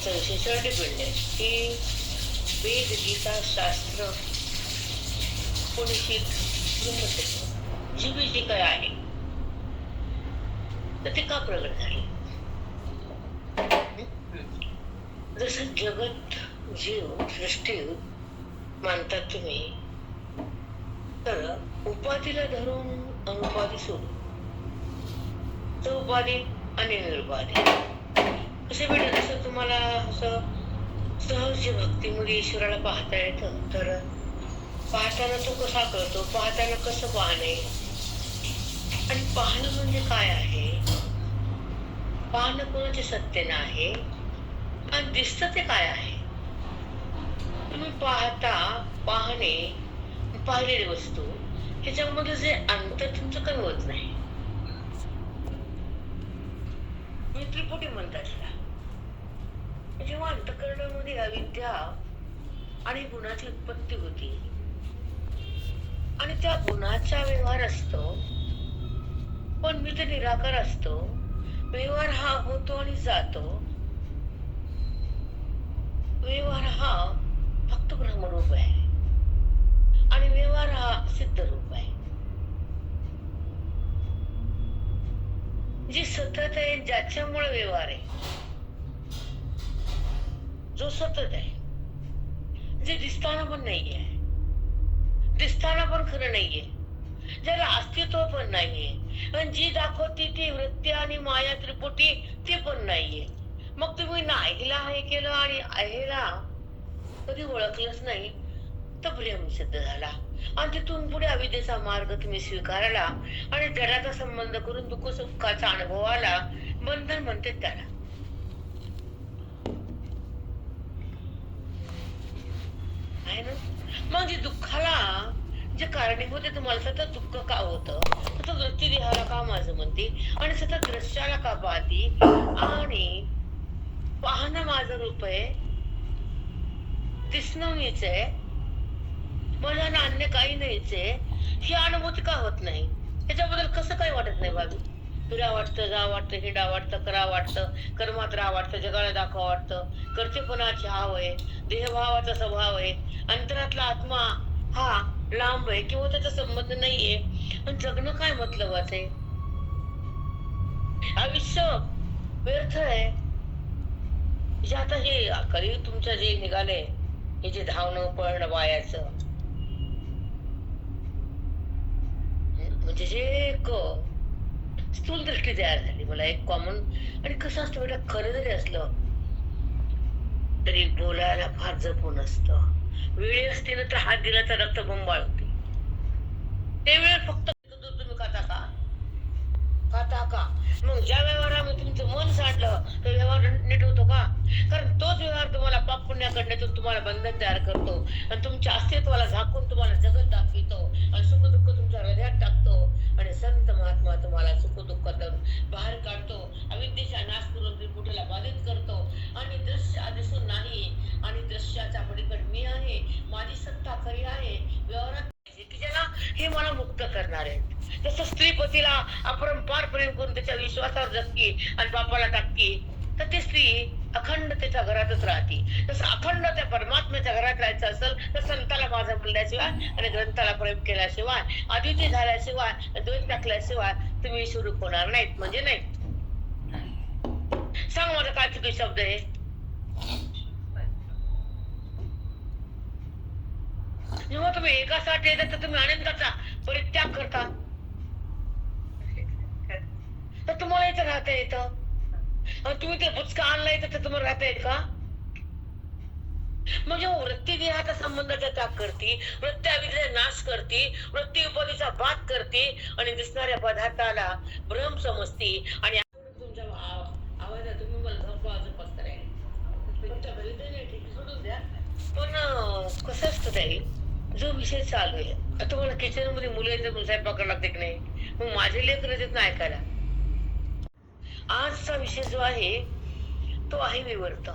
आजचा विषयावर डिपेंड आहे की वेद गीता शास्त्र उपनिषद ब्रह्मचर्य जीवी जे काय आहे तर ते का प्रगट झाले. जसं जगत जीव सृष्टी मानतात तुम्ही तर उपाधीला धरून अनुपाधी सोडून उपाधी आणि निरुपाधी कसे भेटत. असं तुम्हाला असं सहज भक्तीमध्ये ईश्वराला पाहता येतं तर पाहताना तो कसा करतो, पाहताना कसं पाहणे आणि पाहणं म्हणजे काय आहे, पाहणं कोणाचे सत्य नाही आणि दिसतं ते काय आहे. तुम्ही पाहणे पाहिलेली वस्तू ह्याच्यामध्ये जे अंतर तुमचं कमी होत नाही. मी त्रिपुटी म्हणतात जेव्हा अंतःकरणामध्ये अविद्या आणि गुणाची उत्पत्ती होती आणि त्या गुणाचा व्यवहार असतो पण मी तर निराकार असतो. व्यवहार हा होतो आणि जातो. व्यवहार हा फक्त ब्रह्मरूप आहे आणि व्यवहार हा सिद्ध रूप आहे. जी सतत आहे ज्याच्यामुळे व्यवहार आहे, जो सतत आहे, जे दिसताना पण नाहीये, दिसताना पण खरं नाहीये, ज्याला अस्तित्व पण नाहीये आणि जी दाखवती ती वृत्ती आणि माया त्रिपुटी ती पण नाहीये. मग तुम्ही नाहीला हे केलं आणि आहेला कधी ओळखलंच नाही तर भ्रम सिद्ध झाला आणि तिथून पुढे अविद्येचा मार्ग तुम्ही स्वीकारला आणि जडाचा संबंध करून दुःख सुखाचा अनुभव आला. बंधन म्हणते त्याला. आहे ना. मग जे दुःखाला जे कारणीभूत आहे तुम्हाला सतत दुःख का होतं, सतत वृत्ती देहाला का माझं म्हणते आणि सतत दृश्याला का पाहती आणि पाहणं माझं रूप आहे, दिसणं मीच आहे, मला अन्य काही नाहीच आहे ही अनुभूती का होत नाही. ह्याच्याबद्दल कसं काही वाटत नाही बाबी. फिरा वाटतं, जा वाटतं, हिंडा वाटतं, करा वाटतं, कर्मात राहा वाटतं, जगाला दाखवा वाटतं, कर्तेपणाची हाव आहे, देहभावाचा स्वभाव आहे, अंतरातला आत्मा हा लांब आहे किंवा त्याचा संबंध नाहीये आणि जगणं काय मतलबाचं आहे. आयुष्य व्यर्थ आहे. जे आता हे कलियुग तुमचं जे निघालंय हे जे धावणं पळणं वायाचं म्हणजे जे एक स्थूल दृष्टी तयार झाली मला एक कॉमन. आणि कसं असतं बेटा, खरं जरी असलं तरी बोलायला फार जपून असतं. वेळ असते ना तर हात दिला तर रक्त बंबाळ होते. ते वेळ फक्त तुम्ही खाता का मग ज्या व्यवहारामध्ये तुमचं मन सांडलं तर व्यवहार नीट होतो का. कारण तोच व्यवहार तुम्हाला पाप पुण्य करण्यातून तुम्हाला बंधन तयार करतो आणि तुमच्या अस्तित्वाला झाकून तुम्हाला जगत दाखवितो आणि सुख दुःख तुमच्या हृदयात टाकतो आणि संत महात्मा तुम्हाला सुख दुःखातून बाहेर काढतो, अविद्येचा नाश करून त्रिपुटीला बाधित करतो आणि दृश्य दिसून नाही आणि दृश्याच्या पलीकडे मी आहे, माझी सत्ता खरी आहे, व्यवहारात की ज्याला हे मला मुक्त करणार आहे. जसं स्त्री पतीला अपरंपार प्रेम करून त्याच्या विश्वासावर जगती आणि बापाला टाकती तर ती स्त्री अखंड त्याच्या घरातच राहते. तसं अखंड त्या परमात्म्याच्या घरात राहायचं असेल तर संताला माझं बोलल्याशिवाय आणि ग्रंथाला प्रेम केल्याशिवाय अद्वितीय झाल्याशिवाय द्वैत टाकल्याशिवाय तुम्ही सुरू होणार नाहीत. म्हणजे नाहीत. सांग माझा काय चुकी शब्द आहे. जेव्हा तुम्ही एकासाठी येतात तर तुम्ही अनेकाचा परित्याग करता तर तुम्हाला इथं राहता येतं. तुम्ही ते बुचका आणला येतं तर तुम्हाला राहता येत का. म्हणजे वृत्ती देहाचा संबंधाचा त्याग करती, वृत्ती अविद्येचा नाश करती, वृत्ती उपाधीचा बात करते आणि दिसणाऱ्या पदार्थाला भ्रम समजती आणि तुमच्या आवाजात तुम्ही मला झोपाच कराय तुमच्या घरी तर नाही ठीक सोडून द्या. पण कसं असतं ताई, जो विषय चालू आहे आता तुम्हाला किचन मध्ये मुलं येतात स्वयंपाक करायला लागते की नाही, मग माझे लेकर येतात ना ऐकायला. आजचा विषय जो आहे तो आहे विवर्त.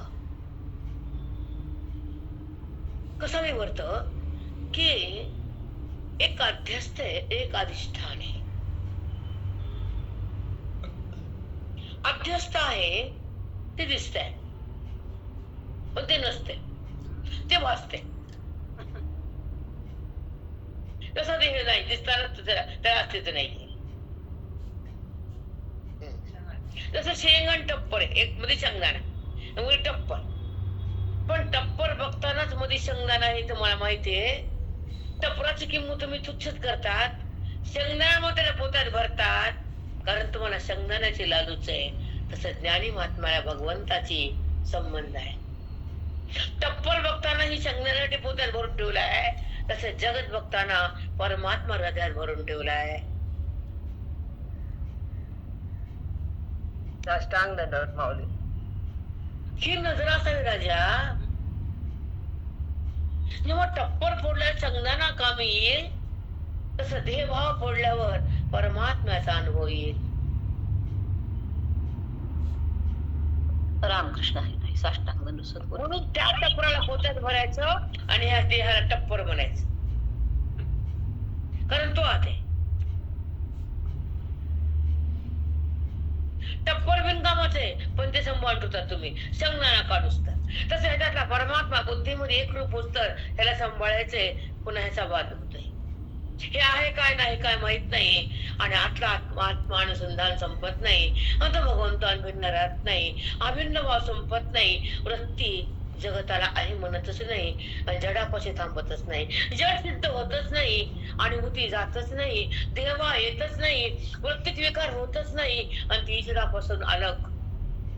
कसा विवर्त की एक अध्यस्त आहे, एक अधिष्ठान आहे. अध्यस्त आहे ते दिसत आहे पण ते नसते, ते भासते. तसं ते नाही दिसताना त्याला अस्तित्व नाही. जसं शेंग आणि टप्पर आहे, एक मध्ये शेंगदाणा मध्ये टप्पर. पण टप्पर बघतानाच मध्ये शेंगदाणा हे तुम्हाला माहितीये. टपराची किंमत तुम्ही तुच्छच करतात, शेंगदाणा मग त्याला पोटात भरतात, कारण तुम्हाला शेंगदाण्याची लालूच आहे. तसं ज्ञानी महात्म्याला भगवंताची संबंध आहे. टप्पर बघताना ही शेंगदाण्याची पोटात भरून ठेवला आहे, तसं जगत बघताना परमात्मा हृदयात भरून ठेवला आहे. साष्टांग दंडवत माऊली. ही नजर असावी राजा. जेव्हा टप्पर फोडल्यावर शेंगदाणा कामी येईल, तसं देहभाव फोडल्यावर परमात्म्याचा अनुभव येईल. रामकृष्ण आहे नाही साष्टांग दंड सद्गुरू. म्हणून त्या टप्पराला पोत्यात भरायचं आणि ह्या देहाला टप्पर बनायचं, कारण तो आत आहे. टप्पर बिनकामाच आहे, पण ते सांभाळत होता तुम्ही शेंगदाणा काढूस तर. तसं ह्याच्यातला परमात्मा बुद्धीमध्ये एकरूप होत तर ह्याला सांभाळायचंय, पुन्हा ह्याचा वाद होतोय. हे आहे काय नाही काय माहित नाही, आणि आतला आत्मा अनुसंधान संपत नाही, आता भगवंत अभिन्न राहत नाही, अभिन्न भाव संपत नाही. वृत्ती जगताला आहे म्हणतच नाही, आणि जडापाशी थांबतच नाही, जड सिद्ध होतच नाही, आणि होती जातच नाही, देवा येतच नाही, वृत्तीत विकार होतच नाही, आणि ती ईश्वरापासून अलग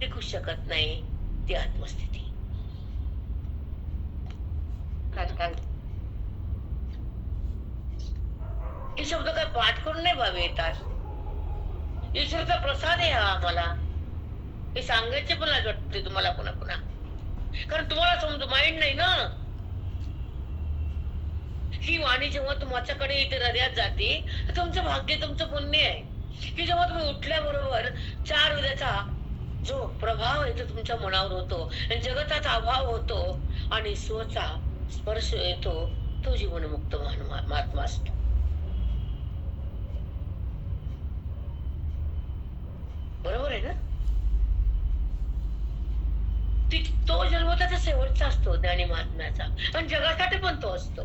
टिकू शकत नाही. ती आत्मस्थिती. हे शब्द काय पाठ करून नाही भावे येतात. ईश्वराचा प्रसाद आहे हा आम्हाला. हे सांगायचे पण लाज वाटते तुम्हाला पुन्हा पुन्हा, कारण तुम्हाला समज माइंड नाही ना. ही वाणी जेव्हा तुमच्याकडे इथे हृदयात जाते, तर तुमचं भाग्य, तुमचं पुण्य आहे की जेव्हा तुम्ही उठल्याबरोबर 4 विधाचा जो प्रभाव आहे तो तुमच्या मनावर होतो, जगताचा अभाव होतो, आणि स्वचा स्पर्श येतो, तो जीवनमुक्त महात्मा असतो. बरोबर आहे ना. तो जन्म त्याचा शेवटचा असतो ज्ञानी महात्म्याचा, पण जगासाठी पण तो असतो.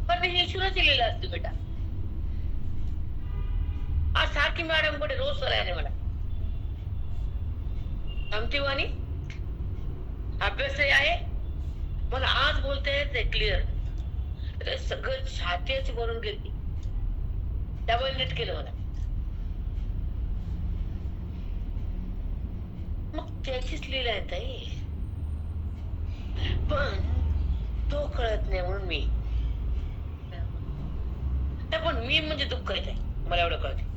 पण ईश्वरच दिलेला असतो बेटा. आज सारखी मॅडम कडे रोज सरायने मला आमची वाणी अभ्यासही आहे, मला आज बोलता येते क्लिअर, सगळं छातीच भरून गेली, त्यामुळे नीट केलं मला. मग त्याचीच लीला आहे ताई, पण तो कळत नाही म्हणून मी. पण मी म्हणजे दुःख येत आहे, मला एवढं कळत.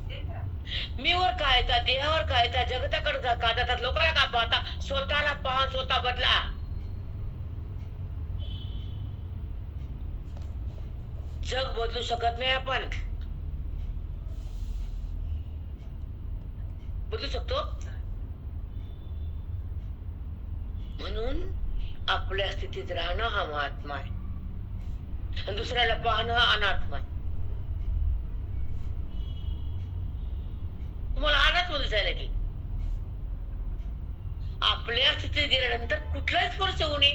मी वर काय त्या देहावर काय त्या जगताकडे का जातात, लोकांना का पाहता, स्वतःला पहा, स्वतः बदला. जग बदलू शकत नाही आपण, बदलू शकतो. म्हणून आपल्या स्थितीत राहणं हा महात्मा आहे, आणि दुसऱ्याला पाहणं हा अनात्मा आहे. तुम्हाला आनंद मध्ये जायला की आपल्या स्थितीत गेल्यानंतर कुठलाही स्पर्श होऊ नये,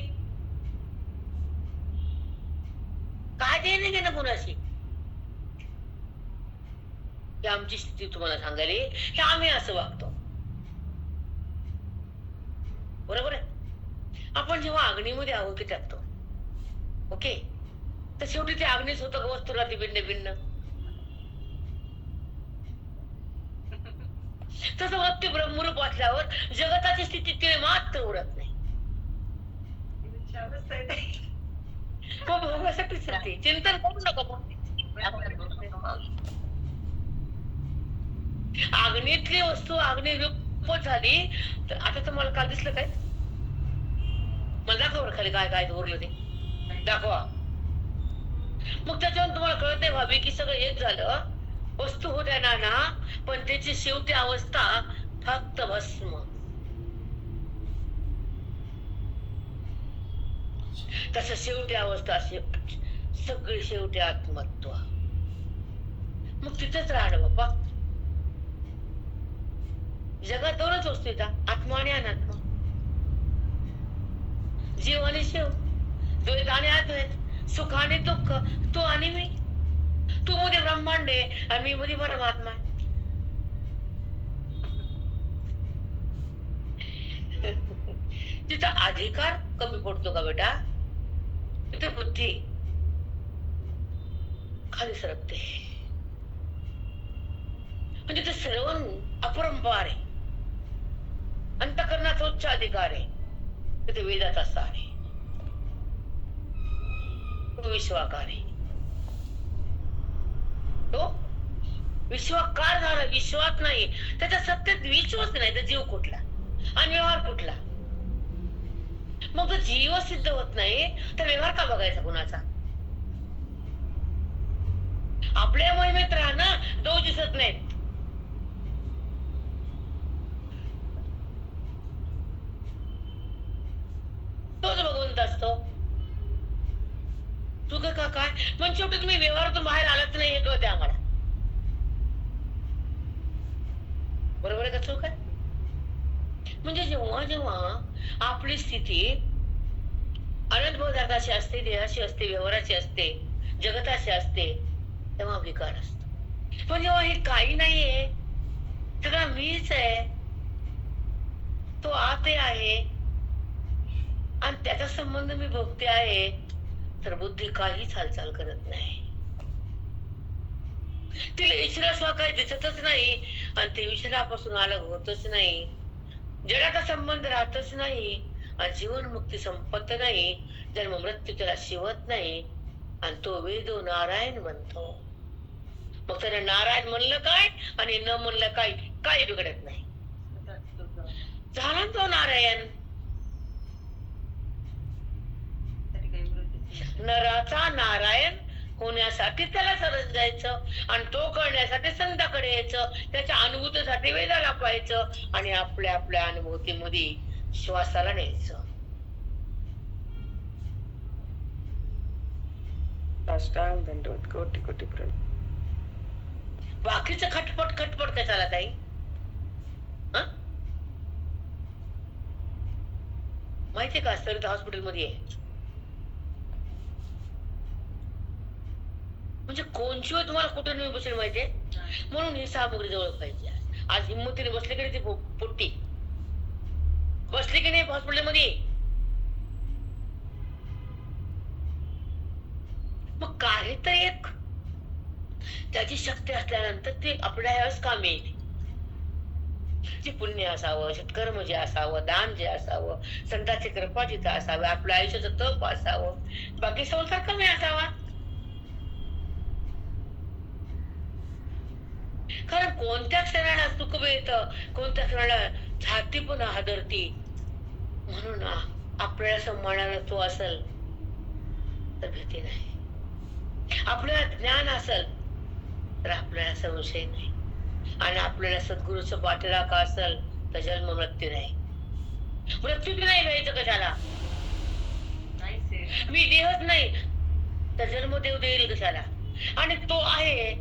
काय देणे घेणं कुणाशी. आमची स्थिती तुम्हाला सांगायला की आम्ही असं वागतो, बरोबर आहे. आपण जेव्हा अग्नीमध्ये आहुती टाकतो, ओके, तर शेवटी ते अग्नीच होतं का वस्तू राहते भिन्न भिन्न. तसं वृत्ती ब्रह्मरूप असल्यावर जगताची स्थिती तिने मात्र उडत नाही, भोगासाठीच राहते. चिंतन करू नका. अग्नीतली वस्तू अग्निरूप झाली तर आता तुम्हाला काल दिसलं काय? मला दाखवा खाली काय काय उरलं ते दाखवा. मग त्याच्यावर तुम्हाला कळत नाही भाभी की सगळं एक झालं, वस्तू होत्या नाना, पण त्याची शेवटी अवस्था फक्त भस्म. तस शेवटी अवस्था सगळी शेवटी आत्मत्व. मग तिथेच राहणं बाप्पा. जगात दोनच वस्तू येतात, आत्मा आणि अनात्मा. जीव आणि शिव, द्वैत आणि अद्वैत, सुख आणि दुःख, तू आणि मी. तू मध्ये ब्रह्मांड आहे आणि मी मध्ये परमात्मा आहे. तिथं अधिकार कमी पडतो का बेटा? तिथे बुद्धी खाली सरकते. म्हणजे ते श्रवण अपरंपार आहे, अंतःकरणाचा उच्च अधिकार आहे. तिथे वेदाचा सार आहे, तो विश्वाकार आहे. तो विश्वाकार झाला, विश्वास नाही त्याच्या सत्तेत विश्वास नाही तर जीव कुठला आणि व्यवहार कुठला? मग जर जीव सिद्ध होत नाही तर व्यवहार का बघायचा कुणाचा? आपल्या मोहिमेत राहणं दोष दिसत नाहीत. तोच भगवंत असतो. तू का काय पण शेवटी तुम्ही व्यवहारातून बाहेर आलाच नाही हे कळते आम्हाला. बरोबर आहे का चूक आहे? म्हणजे जेव्हा जेव्हा आपली स्थिती अनंत पदार्थाची असते, देहाची असते, व्यवहाराची असते, जगताची असते, तेव्हा विकार असतो. पण जेव्हा हे काही नाहीये, सगळं मीच आहे, तो आते आहे आणि त्याचा संबंध मी भोगते आहे, तर बुद्धी काहीच हालचाल करत नाही. तिला ईश्वराशिवाय काही दिसतच नाही आणि ते ईश्वरापासून अलग होतच नाही. जगाचा संबंध राहतच नाही आणि जीवन मुक्ती संपत नाही. जन्म मृत्यू त्याला शिवत नाही आणि तो वेदो नारायण म्हणतो. मग त्याने नारायण म्हणलं काय आणि न म्हणलं काय, काही बिघडत नाही. झाला तो नारायण. नराचा नारायण होण्यासाठी त्याला सरस जायचं आणि तो करण्यासाठी संताकडे यायचं, त्याच्या अनुभूतीसाठी वेदाला पाहायचं आणि आपल्या आपल्या अनुभूतीमध्ये श्वासाला न्यायचं. साष्टांग दंडवत कोटी कोटी प्रणव. बाकीचं खटपट खटपट कशाला ताई? माहितीये का सरिता हॉस्पिटलमध्ये म्हणजे कोणची वेळ तुम्हाला कुठे नेऊन बसेल माहितीये? म्हणून ही सामग्री जवळ पाहिजे. आज हिंमतीने बसले की नाही ती पोट्टी बसली की नाही हॉस्पिटलमध्ये? मग काहीतरी एक त्याची शक्ती असल्यानंतर ते आपल्या ह्यावेळेस काम येईल. जे पुण्य असावं, सत्कर्म जे असावं, दान जे असावं, संतांची कृपा जिथं असावी, आपल्या आयुष्याचं तप असावं, बाकी संसार कमी असावा. कारण कोणत्या क्षणाला सुख मिळतं, कोणत्या क्षणाला छाती पण हादरती. म्हणून आपल्याला सन्मानाला तो असेल तर भीती नाही, आपल्याला ज्ञान असेल तर आपल्याला संशय नाही आणि आपल्याला सद्गुरूचं पाठराखा असेल तर जन्म मृत्यू नाही. मृत्यू नाही व्हायचं कशाला? मी देहच नाही तर जन्मदेव देईल कशाला? आणि तो आहे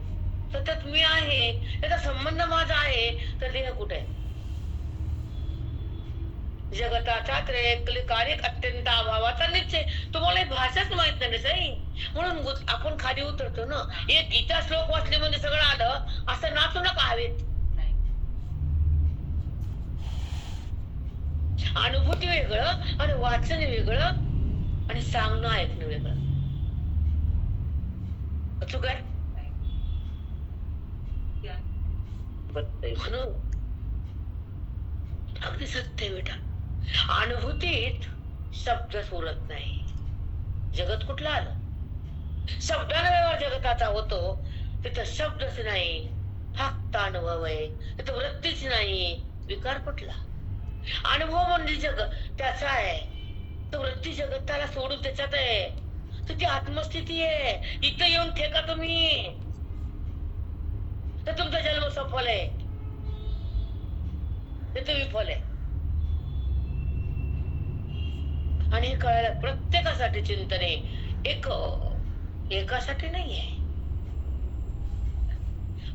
सतत, मी आहे, त्याचा संबंध माझा आहे, तर देह कुठे? जगताचा कार्य अत्यंत अभावाचा निश्चय. तुम्हाला भाषाच माहित नाही सई. म्हणून आपण खाली उतरतो ना. एक गीता श्लोक वाचले म्हणजे सगळं आलं असं नाचू नका हवेत. अनुभूती वेगळं आणि वाचन वेगळं आणि सांगणं ऐकणं वेगळं. चुक आहे? म्हणून अगदी सत्य बेटा, अनुभूतीत शब्दच उरत नाही. जगत कुठलं आलं? शब्दाने व्यवहार जगताचा होतो. तिथं शब्दच नाही, फक्त अनुभव आहे. तिथं वृत्तीच नाही, विकार कुठला? अनुभव म्हणजे जग त्याचा आहे, तो वृत्ती जगताला सोडून त्याच्यात आहे. तर ती आत्मस्थिती आहे. इथं येऊन ठेका तुम्ही तर तुमचा जन्म सफल आहे, ते विफल आहे. आणि हे कळायला प्रत्येकासाठी चिंतन आहे, एकासाठी नाहीये.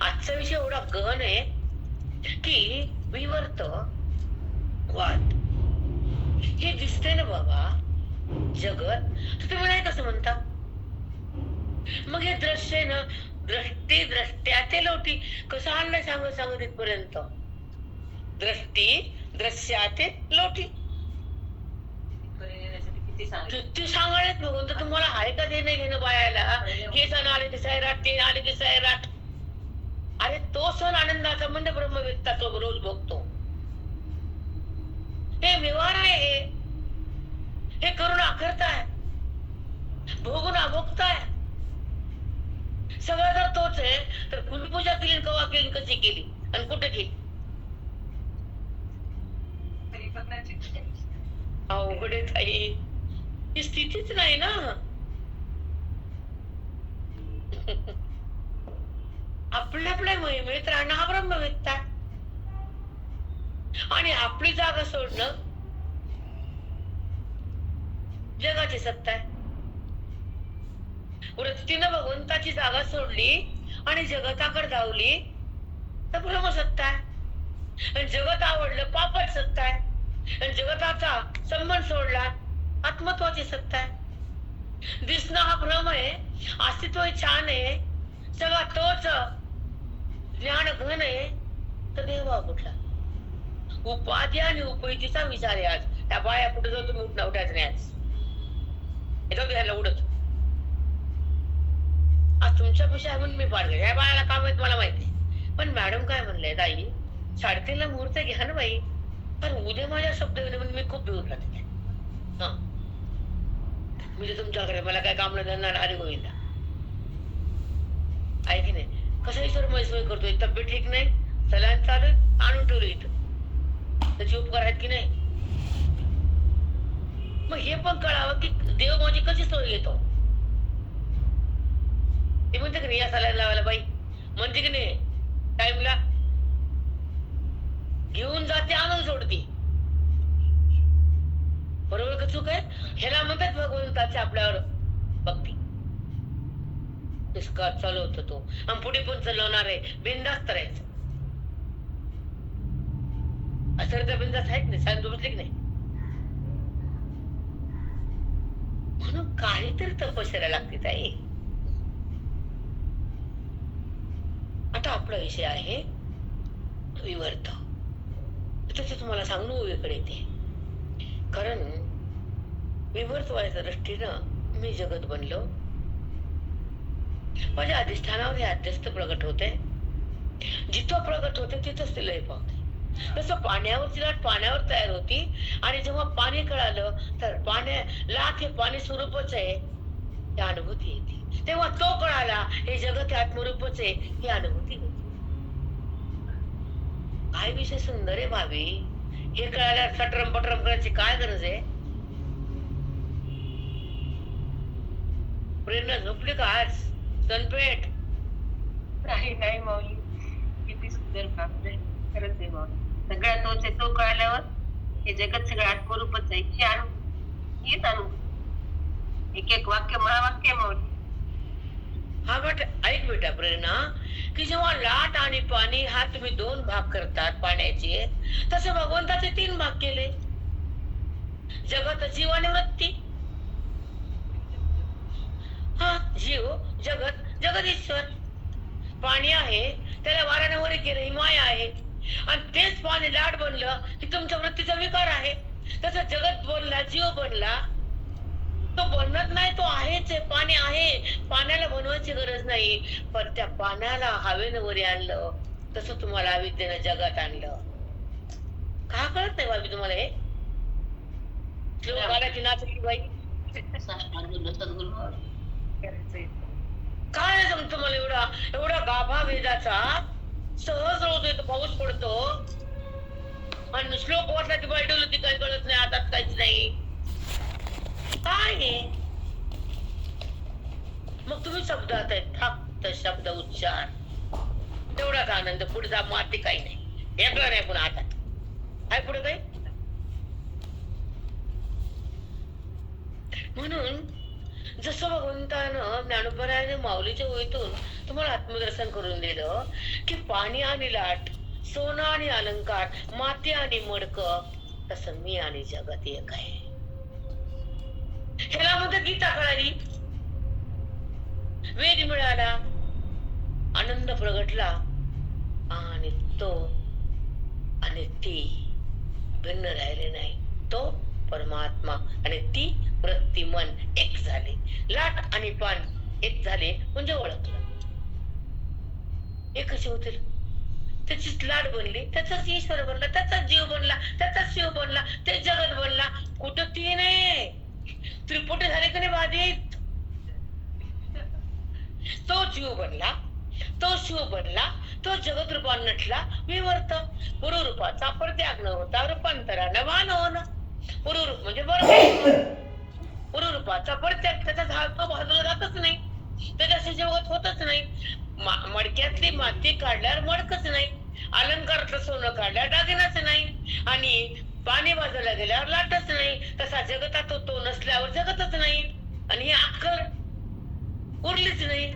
आजचा विषय एवढा गहन आहे की मीवर विवर्त वाद हे दिसते ना बाबा जगत, तुम्ही नाही कसं म्हणता? मग हे दृश्य ना दृष्टी द्रष्ट्याचे लोटी कसं आणलं सांगत इथपर्यंत? दृष्टी दृश्याचे लोटी किती सांगायला बघून तर तुम्हाला आहे का देणं घेणं बायाला? हे सण आले की सैराट, ते आले की सैराट. अरे तो सण आनंदाचा म्हणजे ब्रह्मवेत्ता तो रोज बघतो. हे व्यवहार आहे, हे करून आखरताय, भोगून अभोगताय. सगळं जर तोच आहे तर कुलपूजा केली, कवा केली, कशी केली आणि कुठे केली? अवघड आहे ताई, ही स्थितीच नाही ना. आपल्या आपल्या महिमेत राहणं हा ब्रह्मवेत्ता आणि आपली जागा सोडणं जगाची सत्ता आहे. वृत्तीनं भगवंताची जागा सोडली आणि जगताकडे धावली तर ब्रह्मसत्ता आहे. आणि जगत आवडलं पापट सत्ता आहे. आणि जगताचा संबंध सोडला आत्मत्वाची सत्ता आहे. दिसणं हा भ्रम आहे, अस्तित्व छान आहे, सगळा तोच ज्ञान घन आहे, तर देवा कुठला? उपाधी आणि उपयुक्तीचा विचार आहे. आज त्या बाया कुठे जाऊ तुम्ही उठणं उठायचं नाही. आज येतो घ्यायला उडत. आज तुमच्या विषय म्हणून मी पार या बायाला काम आहेत मला माहिती. पण मॅडम काय म्हणले, ताई 3:30ला मुहूर्त घ्या ना बाई, पण उद्या माझ्या शब्द मी खूप दूर राहते. हा म्हणजे तुमच्याकडे मला काय काम न करणार? अरे गोविंदा आहे की नाही? कसं ईश्वर सोय करतोय, तब्येत ठीक नाही, सलाईन चालू आणून ठेवलं इथं, त्याचे उपकार आहेत की नाही? मग हे पण कळावं की देव माझी कशी सोय घेतो. ते म्हणते की नाही या सलाईन लावायला बाई, म्हणते की नाही टाइमला घेऊन जाते आणून सोडते. बरोबर का चूक आहे? ह्याला म्हणतात भगवंताचे आपल्यावर भक्ती. इसका चालवतो तो आणि पुढे पण चालवणार आहे, बिंदास्त राहायचं. असं तर बिंदास्त आहेत नाही, सांग बसले की नाही? म्हणून काहीतरी तपश्चर्या लागते ताई. आता आपला विषय आहे विवर्त. त्याच तुम्हाला सांगणं ओळीकडे येते. कारण विवर्त व्हायच्या दृष्टीनं मी जगत बनलो. माझ्या अधिष्ठानावर हे अध्यस्त प्रगट होते. जिथं प्रगट होते तिथंच ती लय पावते. जसं पाण्यावरची लाट पाण्यावर तयार होती आणि जेव्हा पाणी कळालं तर लाट हे पाणी स्वरूपच आहे ही अनुभूती येते. तेव्हा तो कळाला हे जगत हे आत्मरूपच आहे ही अनुभूती होती. काय विषय सुंदर आहे भावी. हे कळायला सटरम पटरम करायची काय गरज आहे? प्रेरणा झोपली का आज सनपेट? नाही नाही माऊली, किती सुंदर काम आहे खरंच आहे माऊली. सगळ्या तोच आहे, तो कळल्यावर हे जगत सगळं आत्मरूपच आहे ही हीच अनुभव. एक एक वाक्य महावाक्य माऊली. हा बेटा ऐक बेटा प्रेरणा, की जेव्हा लाट आणि पाणी हा तुम्ही 2 भाग करतात पाण्याचे, तसे भगवंताचे 3 भाग केले. जगत जीव आणि वृत्ती. हा जीव जगत, जगत ईश्वर. पाणी आहे त्याला वाऱ्याने वरी केलं ही माया आहे. आणि तेच पाणी लाट बनलं की तुमच्या वृत्तीचा विकार आहे. तसं जगत बनला, जीव बनला, तो बनत नाही, तो आहेच आहे. पाणी आहे, पाण्याला बनवायची गरज नाही. पण त्या पाण्याला हवेनं वरी आणलं, तसं तुम्हाला अविद्येनं जगात आणलं. का कळत नाही बाबी तुम्हाला हे? श्लोकाला नाचली बाई काय सांगतो मला एवढा गाभा वेदाचा सहज रोज येतो, पाऊस पडतो आणि श्लोक वाटला की बाई डोलती, काही कळत नाही, आता काहीच नाही. काय हे? मग तुम्ही शब्दात आहे फक्त शब्द उच्चार, तेवढाच आनंद. पुढचा माती काही नाही, वेगळं नाही पुन्हा हातात. काय पुढे काही? म्हणून जसं भगवंतानं ज्ञानोबरायाने माऊलीच्या ओळीतून तुम्हाला आत्मदर्शन करून दिलं की पाणी आणि लाट सोनं आणि अलंकार, माती आणि मडकं, तसं मी आणि जगत एक आहे. ह्याला म्हणतात गीता कळाली, वेद मिळाला, आनंद प्रगटला, आणि तो आणि ती भिन्न राहिले नाही. तो परमात्मा आणि ती वृत्ती मन एक झाले. लाट आणि पान एक झाले म्हणजे ओळखलं. हे कसे होतील? त्याचीच लाट बनली, त्याचाच ईश्वर बनला, त्याचाच जीव बनला, त्याचाच शिव बनला, ते जगत बनला. कुठं ती नाही, त्रिपुटी झाले का नाही बाधित? तो जीव बनला, तो शिव बनला, तो जगत रूपात नटला, विवर्त. पुरुरूपाचा प्रत्याग न होता रूपांतरानं वान होणं. पुरुरूप म्हणजे बरोबर, पुरुरूपाचा प्रत्याग, त्याचा झाड तो भाजला जातच नाही, त्याच्याशी जगत होतच नाही. मडक्यातली माती काढल्यावर मडकच नाही, अलंकारातलं सोनं काढल्यावर दागिनाच नाही, आणि पाणी बाजूला गेल्यावर लाटच नाही. तसा जगतात तो नसल्यावर जगतच नाही, आणि ही अक्कल उरलीच नाही.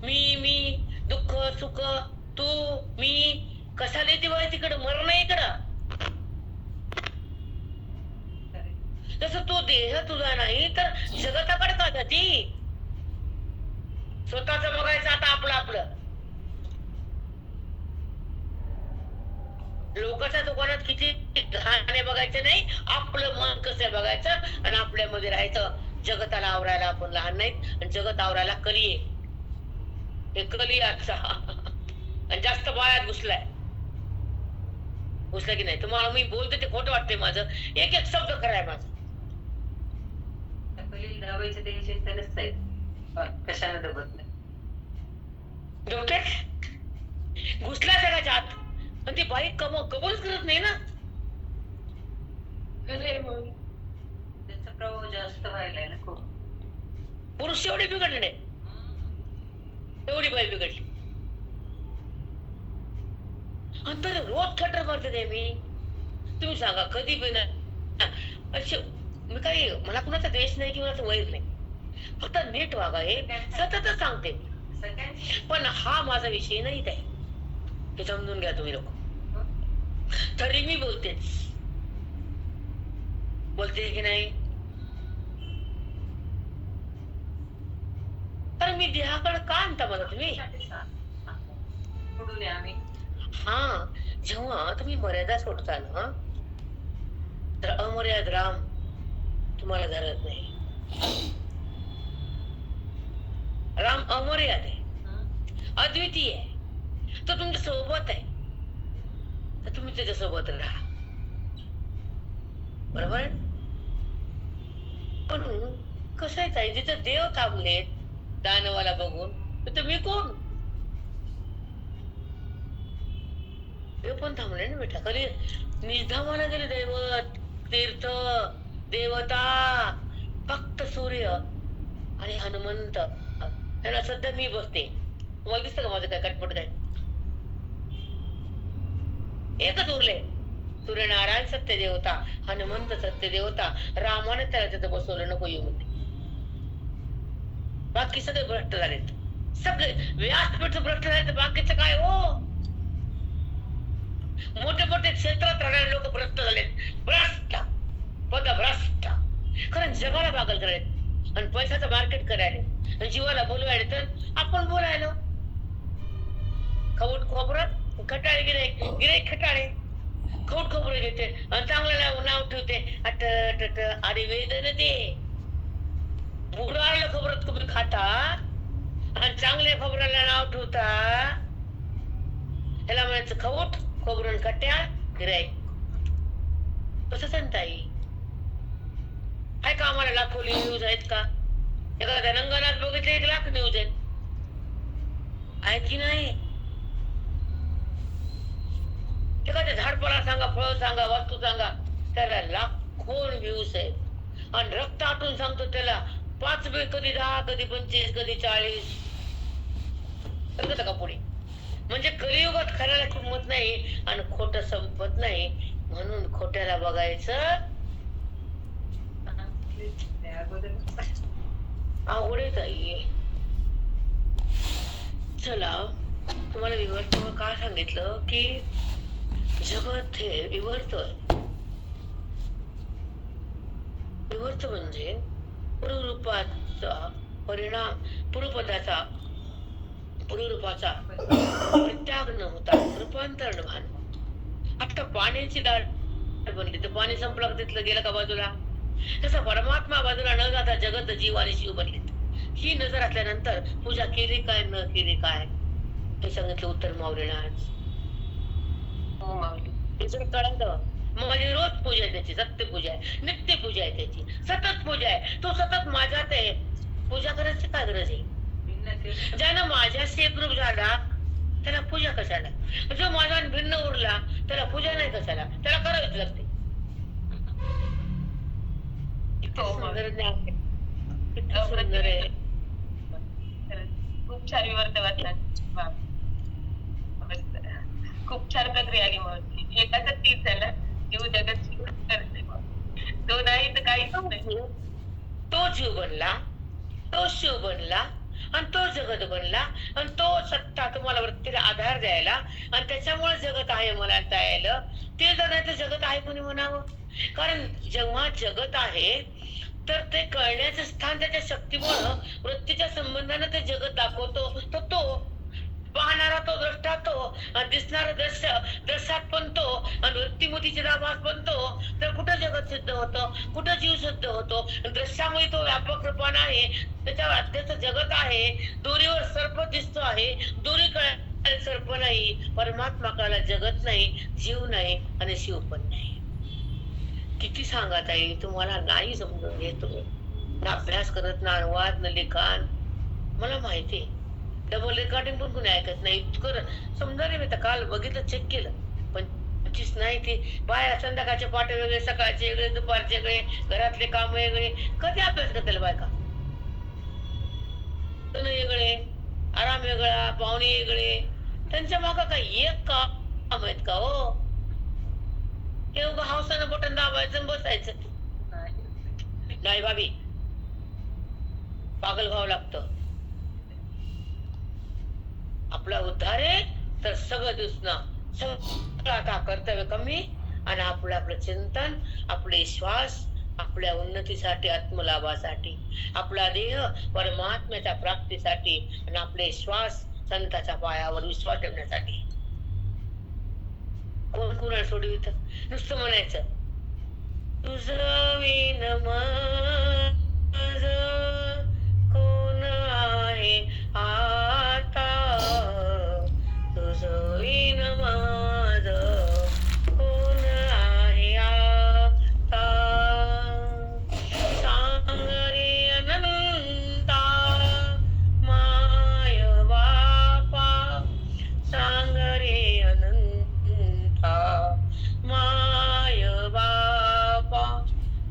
मी दुःख सुख, तू मी, कसा देते बघा तिकडं, मरण इकडं. तसं तो देह तुझा नाही तर जगताकडे का जाती? स्वतःच बघायचं आता आपलं. लोकांच्या दुकानात किती घाणे बघायचं नाही, आपलं मन कसं बघायचं आणि आपल्यामध्ये राहायचं. जगताला आवरायला आपण लहान नाहीत, आणि जगत आवरायला कली आहे. हे कली आजचा आणि जास्त बाळात घुसलाय की नाही. तुम्हाला मी बोलते ते खोटं वाटतंय माझं, एक एक शब्द कराय माझं. दाबायचं टेन्शन तर नसतंय, कशाला दबत नाही. डोक्यात घुसला जगाच्या आत, पण ती बाई कबूलच करत नाही ना. त्याचा प्रभाव जास्त व्हायलाय ना खूप. पुरुष एवढे बिघडले नाही, एवढी बाई बिघडली. अंतर रोज खटर मारते मी. तुम्ही सांगा कधी पण असे, मी काही, मला कुणाचा द्वेष नाही किंवा वैर नाही, फक्त नीट वागा हे सतत सांगते. पण हा माझा विषय नाही काय, हे समजून घ्या तुम्ही लोक. तरी मी बोलते की नाही. तर मी देहाकडे का आणता बघा तुम्ही? हा, जेव्हा तुम्ही मर्यादा सोडता ना, तर अमर्याद राम तुम्हाला धरत नाही. राम अमर्याद आहे, अद्वितीय आहे, तो तुमच्या सोबत आहे, तर तुम्ही त्याच्या सोबत राहा. बरोबर. पण कसं आहे, जिथं देव थांबलेत दानवाला बघून, तर मी कोण? देव पण थांबले ना बेटा. कधी निधामाला गेले दैवत, तीर्थ, देवता, फक्त सूर्य आणि हनुमंत. त्याला सध्या मी बसते. तुम्हाला दिसतं का माझं काय कटपट काय? एकच उरले, सूर्यनारायण सत्य देवता, हनुमंत सत्य देवता. रामाने त्याला तिथं बसवलं नको येऊ म्हणते. बाकी सगळे भ्रष्ट झालेत, सगळे व्यासपीठ भ्रष्ट झाले, तर बाकीचं काय हो? मोठे मोठे क्षेत्रात राहणारे लोक भ्रष्ट झालेत, भ्रष्ट, पदभ्रष्ट. कारण जगाला पागल करायला आणि पैशाचं मार्केट करायला आणि जीवाला बोलवायला, तर आपण बोलायला खवट खोबरं खटाळे गिराईक खटाळे खवट खोबरं घेते आणि चांगलं नाव ठेवते. अरे वेदन ते बुडाळलं खबरत तुम्ही खाता आणि चांगल्या खबराला नाव ठेवता. त्याला म्हणायचं खवट खोबरं खट्या गिराईक. कसं सांगताई? आहे का आम्हाला लाखो न्यूज आहेत का? एखाद्या रंगनाथ बघितले 1 लाख न्यूज आहेत की नाही? एखाद्या झाडपाला सांगा, फळ सांगा, वस्तू सांगा, त्याला लाखो व्ह्यूज आहेत. आणि रक्त आटून सांगतो त्याला 5 वेळ, कधी 10, कधी 25, कधी 40. समजत का पुढे? म्हणजे कलियुगात खऱ्याला किंमत नाही आणि खोट संपत नाही, म्हणून खोट्याला बघायचं अवघड आहे. चला तुम्हाला विवर्त का सांगितलं की जगत हे विवर्तय. विवर्त म्हणजे पूर्वरूपाचा परिणाम, पूर्वपदाचा पूर्वरूपाचा परित्याग न होता रूपांतरण भान. आता पाण्याची दाट बनली तर पाणी संपलं का तिथलं गेलं का बाजूला. तसं परमात्मा बाजूला न जाता जगत जीव आणि शिव बनलेत. ही नजर असल्यानंतर पूजा केली काय न केली काय हे सांगितलं उत्तर माऊलीने आज. हो माऊली. हे जर कळलं मग माझी रोज पूजा आहे, त्याची सत्य पूजा आहे, नित्य पूजा आहे, त्याची सतत पूजा आहे. तो सतत माझ्यात आहे. पूजा करायची काय गरज आहे. ज्यानं माझ्याशी एकरूप झाला त्याला पूजा कशाला. जो माझा भिन्न उरला त्याला पूजा नाही कशाला, त्याला करावीच लागते. किती हो, सुंदर ज्ञान आहे. किती अप्रतिम. सुंदर आहे. खरंच खूप छान विवर्त वाचला. वा. मस्त. खूप छान प्रक्रिया आली माऊली. एकाच तीच झाला जीव जगत शिव करते माऊली. तो नाही तर काहीच नाही. तो जीव बनला, तो शिव बनला आणि तो जगत बनला आणि तो सत्ता तुम्हाला वृत्तीला आधार द्यायला आणि त्याच्यामुळे जगत आहे मला यायला. ते जर नाही तर जगत आहे कोणी म्हणावं. कारण जेव्हा जगत आहे तर ते कळण्याचं स्थान त्याच्या शक्तीमुळं वृत्तीच्या संबंधाने ते जगत दाखवतो. तो पाहणारा तो द्रष्टा तो आणि दिसणारा दृश्य दृश्यात पण तो आणि वृत्तीमुतीचे लाभास पण तो. तर कुठं जगत सिद्ध होतं, कुठं जीव सिद्ध होतो. दृश्यामुळे तो व्यापक रूपान आहे, त्याच्यावर अध्यक्ष जगत आहे. दोरीवर सर्प दिसतो आहे, दोरी कळायला सर्प नाही. परमात्मा कळायला जगत नाही, जीव नाही आणि शिव पण नाही. किती सांगा ताई, तुम्हाला नाही समजून घेतो. ना अभ्यास करत, ना अनुवाद, ना लिखाण. मला माहिती डबल रेकॉर्डिंग पण कोणी ऐकत नाही. इतकं समजा रे, मी तर काल बघितलं, चेक केलं. 25 नाही ती बाया संध्याकाळचे पाटे वेगळे, सकाळचे वेगळे, दुपारचे वेगळे, घरातले काम वेगळे. कधी अभ्यास करतील बायका. सण वेगळे, आराम वेगळा, पाहुणे वेगळे. त्यांच्या मागं काही एक काम आहेत का हो. हे उगा हौसानं बटन दाबायचं आणि बसायचं. नाही भाभी, पागल व्हावं लागतं. आपला उद्धार आहे तर सगळं दिसणं, सगळं आता कर्तव्य कमी आणि आपलं आपलं चिंतन, आपले श्वास आपल्या उन्नतीसाठी, आत्मलाभासाठी, आपला देह परमात्म्याच्या प्राप्तीसाठी आणि आपले श्वास संताच्या पायावर विश्वास ठेवण्यासाठी. कोण कुणाला सोडवित. नुसतं म्हणायचं तुझं विन माझं कोण आहे आता, तुझं विन माझं कोण आहे आता. सांग रे अनंता माय बापा, सांग रे अनंता माय बापा.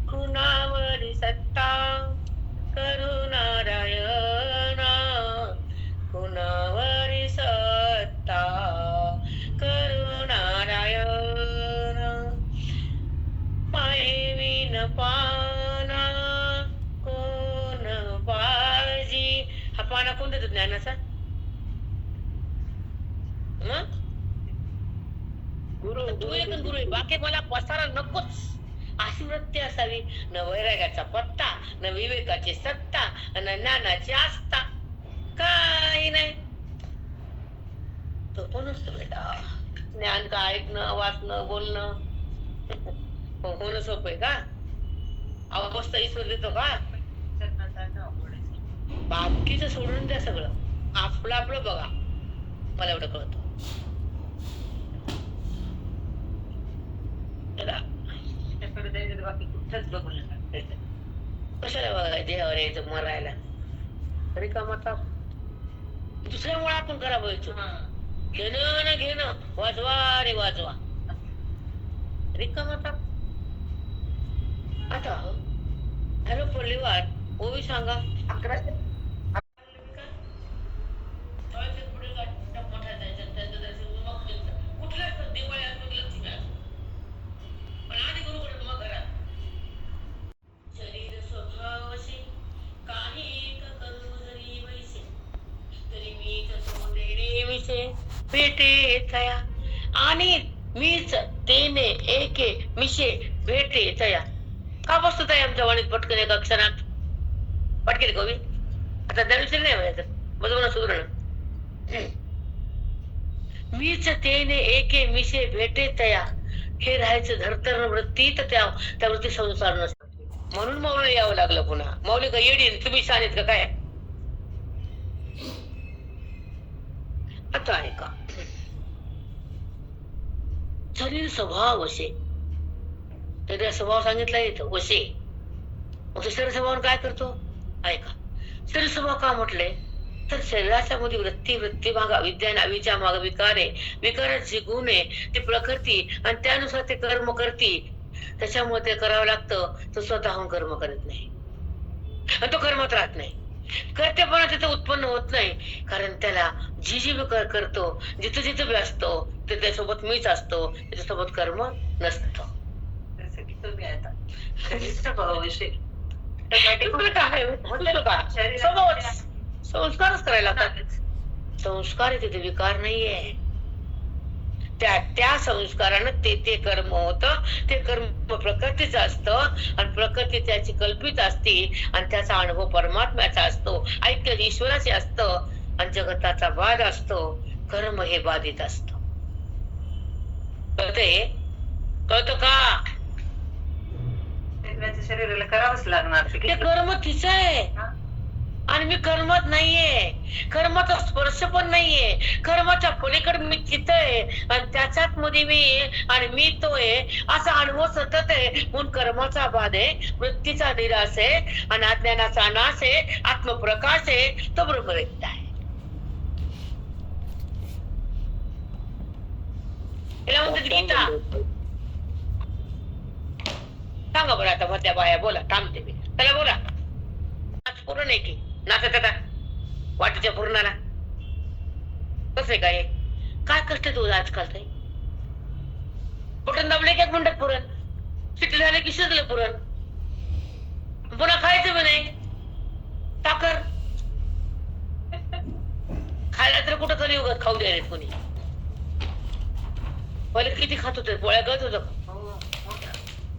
कुणावरी सत्ता करुणारायणा, कुणावरी सत्ता करुणारायणा. पायवीन पाना कोण पाजी. हा पाना कोण देतो ज्ञानाचा. मग गुरु तू एक गुरु आहे, बाकी मला पसारा नकोच. अशी वृत्ती असावी. न वैराग्याचा पत्ता, न विवेकाची सत्ता, न ज्ञानाची आस्था, काही नाही. तो पण असतो बेटा. ज्ञान का ऐकणं, वाचणं, बोलणं होणं सोपं आहे का. अवस्था ईश्वर देतो का. बाकीचं सोडून द्या सगळं, आपलं आपलं बघा. मला एवढं कळतं. बाकी कुठंच बघू नका. कशाला बघायचं देहावर यायचं मरायला. रिकामा ताप. दुसऱ्यामुळे आपण खराब व्हायचो. घेणं ना घेणं, वाजवा रे वाजवा, रिकामा ताप. आता हॅलो परिवार, ओवी सांगा. 11 शरीर स्वभावशी काही करू जरी वैसे, तरी मी सोडे विषय. भेटे तया आणि मीच तेने एके मिशे भेटे तया. का बसतो ताई आमच्या वाणीत पटकन एका क्षणात? पटकेल कवी आता त्या विषयी नाही म्हणायचं बरोबर सुधारण. मीच तेने एके मिशे भेटे तया हे राहायचं धरतर वृत्तीत त्या त्या वृत्ती संसार नसतो. म्हणून माऊली यावं लागलं पुन्हा. माऊली का येडी तुम्ही सांगित का काय? आता ऐका. शरीर स्वभाव वशे, तर स्वभाव सांगितला येतं वशे. मग शरीर स्वभाव काय करतो? ऐका. शरीर स्वभाव का म्हटले तर शरीराच्या मध्ये वृत्ती वृत्ती मागा विद्या नावीच्या माग विकार आहे. विकाराची गुण आहे ती प्रकृती आणि त्यानुसार ते कर्म करती. त्याच्यामुळे ते करावं लागतं. तो स्वतःहून कर्म करत नाही आणि तो कर्मात राहत नाही. कर्तेपणा तिथे उत्पन्न होत नाही कारण त्याला जी जी विकार करतो जिथं जिथं व्यस्त ते त्यासोबत मीच असतो. त्याच्यासोबत कर्म नसतं. तुम्ही आता स्वभावाविषयी काय म्हटलं का स्वभावच संस्कारच करायला लागतात. संस्कार तिथे विकार नाहीये. त्या त्या संस्कारानं ते ते कर्म होत. ते कर्म प्रकृतीच असतं आणि प्रकृती त्याची कल्पित असते आणि त्याचा अनुभव परमात्म्याचा असतो. ऐक्य ईश्वराचे असतं आणि जगताचा बाध असतो. कर्म हे बाधित असत. कळते? कळतं का? शरीराला करावंच लागणार ते कर्म तिचं आहे आणि मी कर्मात नाहीये. कर्माचा स्पर्श पण नाहीये. कर्माच्या पलीकडे मी तिथं आहे आणि त्याच्यात मध्ये मी आणि मी तो आहे असा अनुभव सतत आहे. म्हणून कर्माचा बाध आहे, वृत्तीचा निराश आहे आणि अज्ञानाचा नाश आहे, आत्मप्रकाश आहे, तो ब्रह्मवेत्ता आहे. याला म्हणतात गीता. सांगा बरं आता मधल्या बाया बोला. थांबते मी. त्याला बोला. पूर्ण आहे की नाचत आता वाटीच्या पूर्णाला कसं आहे काय? काय कष्ट तुझं आजकाल काही बटन दाबले की 1 मिनिटात पुरण शिट्टी झाले की शिजलं पुरण. पुन्हा खायचं बी नाही. साखर खायला तर कुठं कधी उगत खाऊ द्यायला कोणी. पहिले किती खात होते पोळ्या गळत होत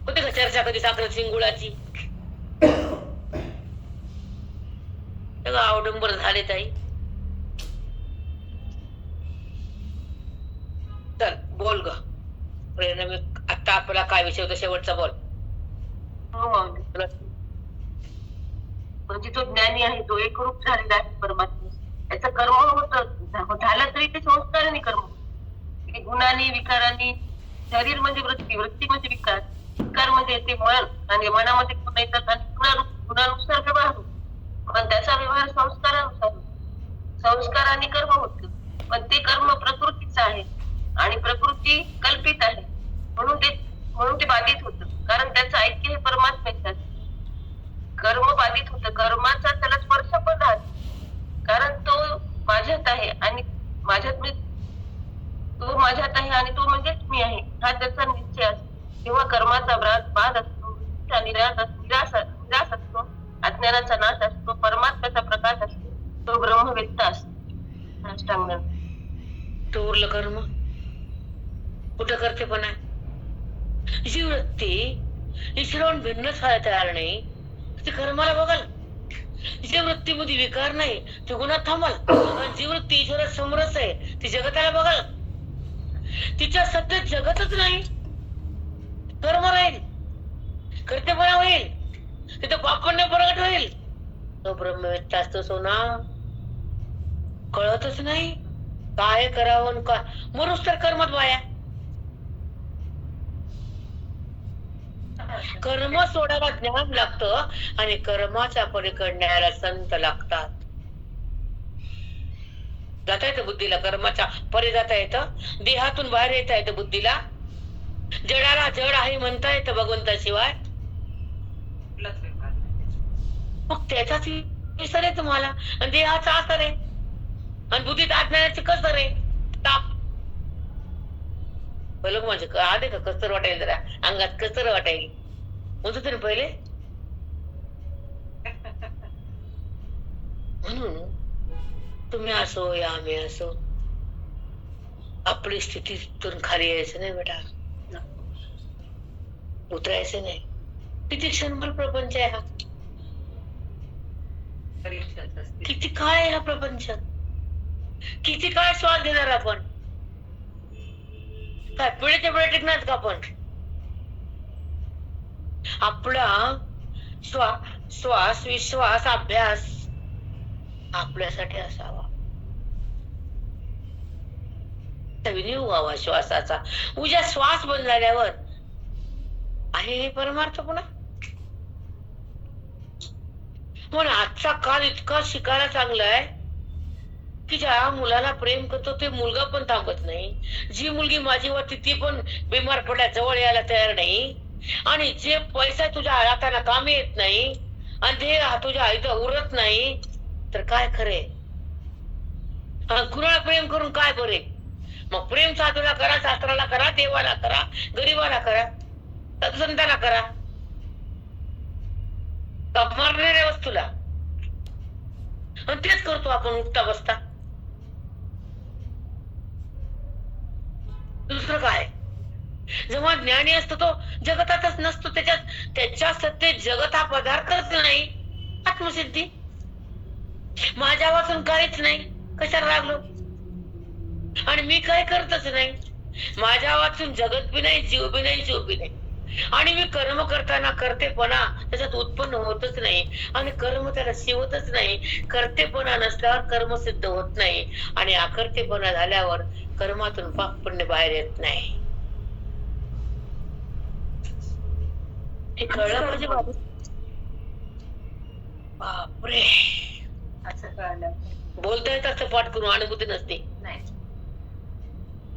होते का चर्चा कधी साखर शिंगुळाची? अवडंबर झाले ताई. चल बोल ग प्रेरणा. मी आता आपला काय विषय होता शेवटचा बोल. म्हणजे तो ज्ञानी आहे तो एकरूप झालेला आहे परमात्मा. त्याचं कर्म होत झालं तरी ते संस्काराने कर्म. गुणांनी विकारांनी. शरीर म्हणजे वृत्ती, वृत्ती म्हणजे विकार, विकार म्हणजे ते मन आणि मनामध्ये गुण येतात आणि गुणानुसार व्यवहार होतो. पण त्याचा व्यवहार संस्कारानुसार संस्काराने कर्म होत. पण ते कर्म प्रकृतीचं आहे आणि प्रकृती कल्पित आहे म्हणून ते बाधित होत. कारण त्याचं ऐक्य हे परमात्म्याचं कर्म बाधित होत. कर्माचा त्याला स्पर्श पण राहत कारण तो माझ्यात आहे आणि तो माझ्यात आहे आणि तो म्हणजेच मी आहे हा त्याचा निश्चय असतो. किंवा कर्माचा बाध असतो, निराश असतो, अज्ञानाचा नाश असतो, परमात्म्याचा प्रकाश असतो, तो ब्रह्मवेत्ता असतो. अष्टांगण तो उरलं कर्म कुठं करते पण आहे. जी वृत्ती ईश्वराहून भिन्नच व्हायला तयार नाही ती कर्माला बघाल. जी वृत्तीमध्ये विकार नाही ती गुणात थांबाल. जी वृत्ती ईश्वरात समरस आहे ती जगताला बघाल. तिच्या सत्य जगतच नाही कर्म राहील, कर्तेपणा होईल, तिथं पापण्य प्रगट होईल. तो ब्रह्मवेत्ता असतो सोना. कळतच नाही काय करावं का मरुस तर कर्मात वाया. कर्म सोडायला ज्ञान लागतं आणि कर्माच्या पलीकडण्याला संत लागतात. जाता येतं बुद्धीला कर्माच्या परी जाता येतं. देहातून बाहेर येता येतं बुद्धीला. जडाला जड आहे म्हणता येतं भगवंताशिवाय. मग त्याचाच विसर आहे तुम्हाला आणि देहाचा असर आहे आणि बुद्धीत अज्ञानाचे कसर आहे. ताप पहिलं माझे आले का कसर वाटायला जरा अंगात कसर वाटायला म्हणतो तरी पहिले. म्हणून तुम्ही असो या आम्ही असो आपली स्थितीतून खाली यायचं नाही बेटा, उतरायचं नाही. किती क्षणभर प्रपंच आहे हा, किती काळ आहे हा प्रपंच, किती काळ श्वास घेणार आपण, काय पिढीच्या पिढ्या टिकणार का आपण? आपला श्वास विश्वास अभ्यास आपल्यासाठी असावा, विनियोग व्हावा श्वासाचा. उद्या श्वास बंद झाल्यावर आहे हे परमार्थ पुन्हा. म्हणून आजचा काळ इतका शिकायला चांगला आहे की ज्या मुलाला प्रेम करतो ते मुलगा पण थांबत नाही, जी मुलगी माझी वाटते ती पण बिमार पडल्या जवळ यायला तयार नाही, आणि जे पैसा तुझ्या हाताला कामी येत नाही आणि ते तुझ्या इथं उरत नाही, तर काय खरे? कुणाला प्रेम करून काय बरे? मग प्रेम साधूला करा, शास्त्राला करा, देवाला करा, गरीबाला करा, सत्संताला करा, मारणाऱ्या वस्तूला. आणि तेच करतो आपण उठता बसता. दुसरं काय? जेव्हा ज्ञानी असतो तो जगतातच नसतो, त्याच्या सत्तेत जगत हा पदार्थच नाही. आत्मसिद्धी माझ्या वाचून काहीच नाही, कशाला लागलो? आणि मी काय करतच नाही, माझ्या वाचून जगत बी नाही, जीव बी नाही, जीव बी नाही. आणि मी कर्म करताना करतेपणा त्याच्यात उत्पन्न होतच नाही, आणि कर्म त्याला शिवतच नाही. करतेपणा नसल्यावर कर्म सिद्ध होत नाही, आणि अकर्तेपणा झाल्यावर कर्मातून पाप पुण्य बाहेर येत नाही. हे कळलं म्हणजे बापरे, असं कळलं. बोलता येत असं पाठ करून अनुभूती नसते. नाही,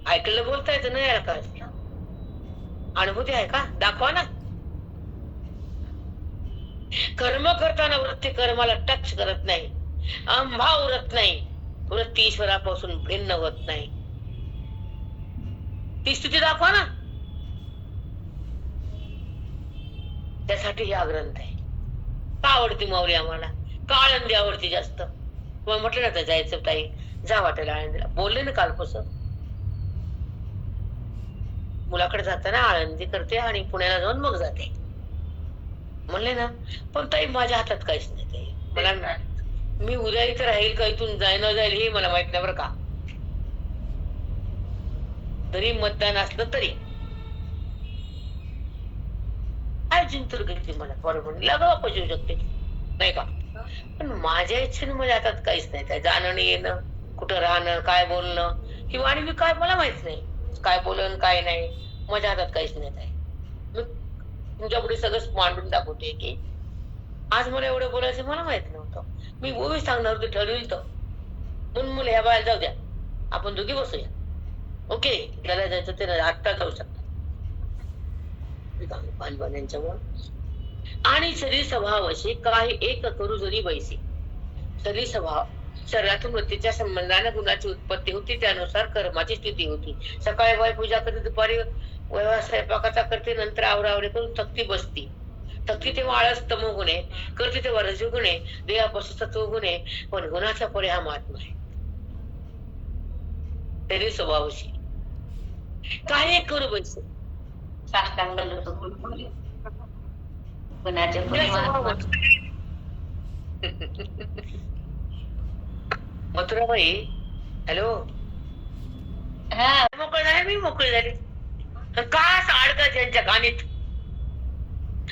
ऐकलं बोलता येतं नाही याला काय अनुभूती आहे का? दाखवा ना. कर्म करताना वृत्ती कर्माला टच करत नाही, अंभा उरत नाही, वृत्ती ईश्वरापासून भिन्न होत नाही. ती स्थिती दाखवा ना. त्यासाठी हा ग्रंथ आहे. का आवडती माऊली आम्हाला? का आळंदी आवडती जास्त? मग म्हटलं ना तर जायचं ताई, जा वाटेल आळंदीला. बोलले ना कालपासून, मुलाकडे जाताना आळंदी करते आणि पुण्याला जाऊन मग जाते म्हणले ना. पण ताई माझ्या हातात काहीच नाही ताई. मला मी उद्या इथं राहील का इथून जाय न जाईल हे मला माहित नाही बरं का. तरी मतदान असलं तरी काय जिंतूर घेतली मला बरोबर लगावा पाहिजे शकते नाही का. पण माझ्या इच्छेने माझ्या हातात काहीच नाही. काय जाणं येणं, कुठं राहणं, काय बोलणं, किंवा आणि मी काय मला माहित नाही काय बोलन काय नाही. माझ्या हातात काहीच नाही. काय मी तुमच्या पुढे सगळं मांडून दाखवते की आज मला एवढं बोलायचं मला माहित नव्हतं. मी गोवी सांगणार होते, ठरविल तर म्हणून मुलं ह्या बाहेर जाऊ द्या, आपण दोघी बसूया. ओके, त्याला जायचं ते आत्ता जाऊ शकतात आणि शरीर स्वभाव असे काही एक करू जरी बैसे. शरीर स्वभाव शरीरातून वृत्तीच्या संबंधाने गुणाची उत्पत्ती होती, त्यानुसार कर्माची स्थिती होती. सकाळी बाई पूजा करते, दुपारी व्यवहार स्वयंपाकाचा करते, नंतर आवरावरी करून थकती बसती. थकती तेव्हा आळस तमोगुणे, करते तेव्हा रजोगुणे, देहापासून सत्वगुणे. पण गुणाचा परी हा महात्मा आहे. शरीर स्वभावशी काही एक करू बैसे. साष्टांग गुणाचे परिमाण. मथुराबाई, हॅलो, हा, मोकळी झाली, मी मोकळी झाली. का अडका त्यांच्या गाणीत.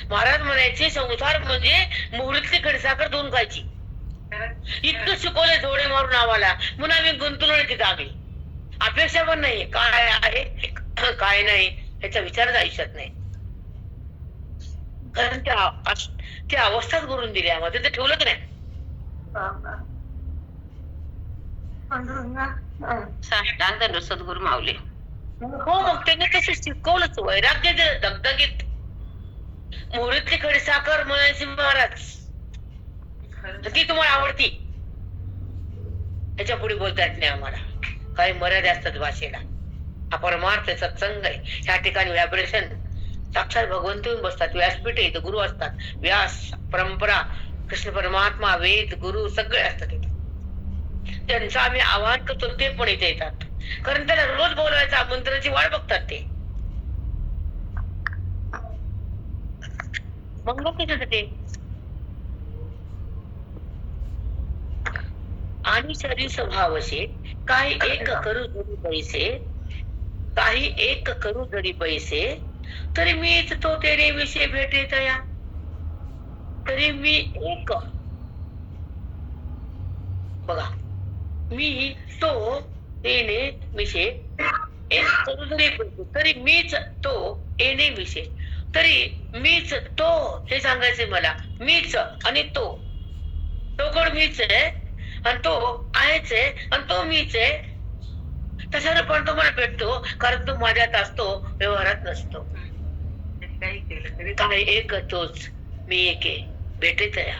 महाराज म्हणायचे संसार म्हणजे मुहूर्तली खडसाखर दोन खायची. इतकं शिकवले जोडे मारून आम्हाला, म्हणून आम्ही गुंतवणुकीत तिथे आम्ही. अपेक्षा पण नाही काय आहे काय नाही याचा विचारच आयुष्यात नाही. कारण त्या अवस्थाच करून दिली आम्हाला, तिथे ठेवलं की नाही. साष्टांग सद्गुरु माऊली. हो, मग त्यांनी तसे शिकवलंच. वैराग्य दगदगीत मुहूर्तली खडीसाखर म्हणायची महाराज, ती तुम्हाला आवडती. त्याच्या पुढे बोलता येत नाही आम्हाला. काही मर्यादा असतात भाषेला. हा परमार्थ सत्संग आहे. ह्या ठिकाणी व्हायब्रेशन साक्षात भगवंत येऊन बसतात. व्यासपीठ आहे, गुरु असतात. व्यास परंपरा, कृष्ण परमात्मा, वेद, गुरु सगळे असतात इथे. त्यांचं आम्ही आवाहन करतो ते पण इथे येतात. कारण त्याला रोज बोलवायचं आमंत्रणाची वाट बघतात ते. मग बघ ते. आणि शरीर स्वभावशे काही एक करू जरी पैसे, काही एक करू जरी पैसे, तरी मीच तो तेरे विषय भेटे तया. तरी मी एक, बघा, मी तो तेने विषय एक करू जरी पैसे, तरी मीच तो येणे विषय, तरी मीच तो, हे सांगायचंय मला. मीच आणि तो, तो कोण? मीच आहे आणि तो आहेच आहे आणि तो मीच आहे. तशाने पण तो मला भेटतो कारण तो माझ्यात असतो, व्यवहारात नसतो. काही केलं तरी काही एक तोच, मी एक आहे, भेटे तया.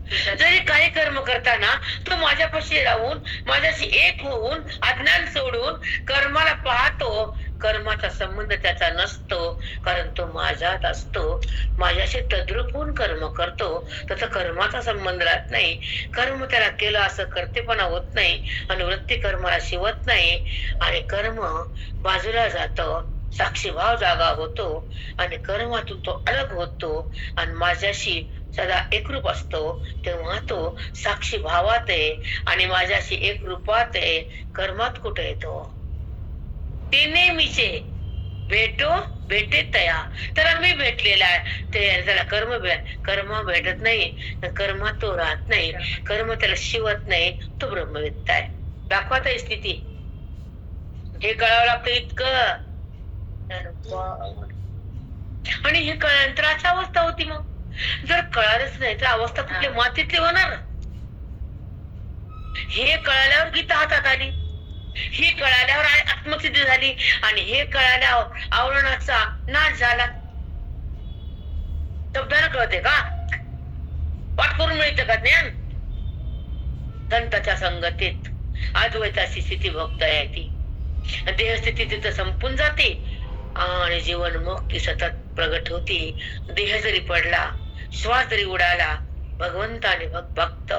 जरी काही कर्म करताना तो माझ्यापाशी राहून, माझ्याशी एक होऊन, अज्ञान सोडून कर्माला पाहतो. कर्माचा संबंध त्याचा नसतो कारण तो माझ्यात असतो. माझ्याशी तद्रूप होऊन कर्म करतो, त्याचा कर्माचा संबंध राहत नाही. कर्म त्याला केलं असं कर्तेपणा होत नाही आणि वृत्ती कर्माला शिवत नाही आणि कर्म बाजूला जातं. साक्षीभाव जागा होतो आणि कर्मातून तो अलग होतो आणि माझ्याशी सदा एकरूप असतो. तेव्हा तो साक्षी भावात आहे आणि माझ्याशी एक रूपात आहे. कर्मात कुठे येतो? ते नेहमीचे भेटो भेटे तया. त्याला मी भेटलेला आहे, ते त्याला कर्म भेटत नाही, कर्मात तो राहत नाही, कर्म त्याला शिवत नाही. तो ब्रह्मविद्ता आहे. दाखवत आहे स्थिती. हे कळावं लागतं इतकं. आणि हे कळल्यानंतर अशी अवस्था होती. मग जर कळालंच नाही तर अवस्था कुठल्या मातीतली होणार? हे कळाल्यावर गीता हातात आली, हे कळाल्यावर आत्मसिद्धी झाली आणि हे कळाल्यावर आवरणाचा नाश झाला. शब्दानं कळते का? पाठ करून मिळतं का ज्ञान? संताच्या संगतीत अद्वैताची स्थिती भक्त आहे ती. देहस्थिती तिथं संपून जाते आणि जीवन मुक्ती सतत प्रगट होती. देह जरी पडला, श्वास जरी उडाला, भगवंत आणि भक्त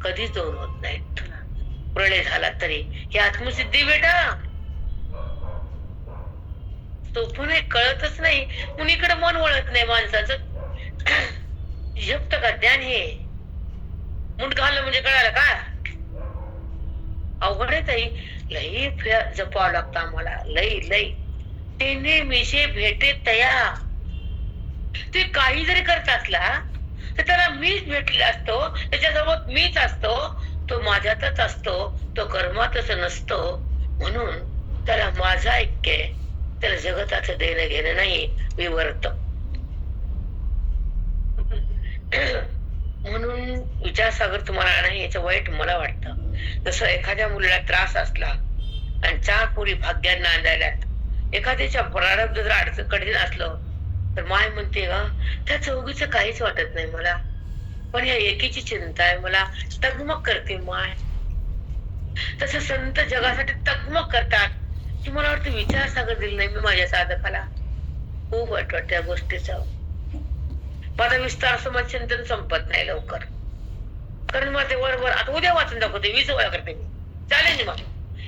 कधीच दोन होत नाहीत. प्रलय झाला तरी ही आत्मसिद्धी बेटा तो पण कळतच नाही. कुणीकडे मन वळत नाही माणसाचं. जप्त का ज्ञान हे मुंड घालणं म्हणजे कळालं का? अवघड आहे ताई. लई जपावं लागतं आम्हाला, लई लई. तेने मिशे भेटे तया. ते काही जरी करत असला तर त्याला मीच भेटलेला असतो, त्याच्यासोबत मीच असतो, तो माझ्यातच असतो, तो कर्मातच नसतो. म्हणून त्याला माझा ऐक्य आहे, त्याला जगताचं देणं घेणं नाही, विवर्त. म्हणून विचारसागर तुम्हाला नाही याचं वाईट मला वाटतं. जसं एखाद्या मुलीला त्रास असला आणि 4 पोरी भाग्यात नांदायला, एखाद्याच्या प्रारब्ध जर अडचण कठीण असलं तर माय म्हणते ग त्या चौघीच काहीच वाटत नाही मला, पण या एकीची चिंता आहे मला, तगमग करते माय. तसं संत जगासाठी तगमग करतात. की मला वाटतं विचारसागर दिलं नाही मी माझ्या साधकाला. खूप वाईट वाटतं त्या गोष्टीचा. माझा विस्तार समाज चिंतन संपत नाही लवकर, कारण मला ते वर आता उद्या वाचून दाखवते, 20 वेळा करते मी, चालेल मग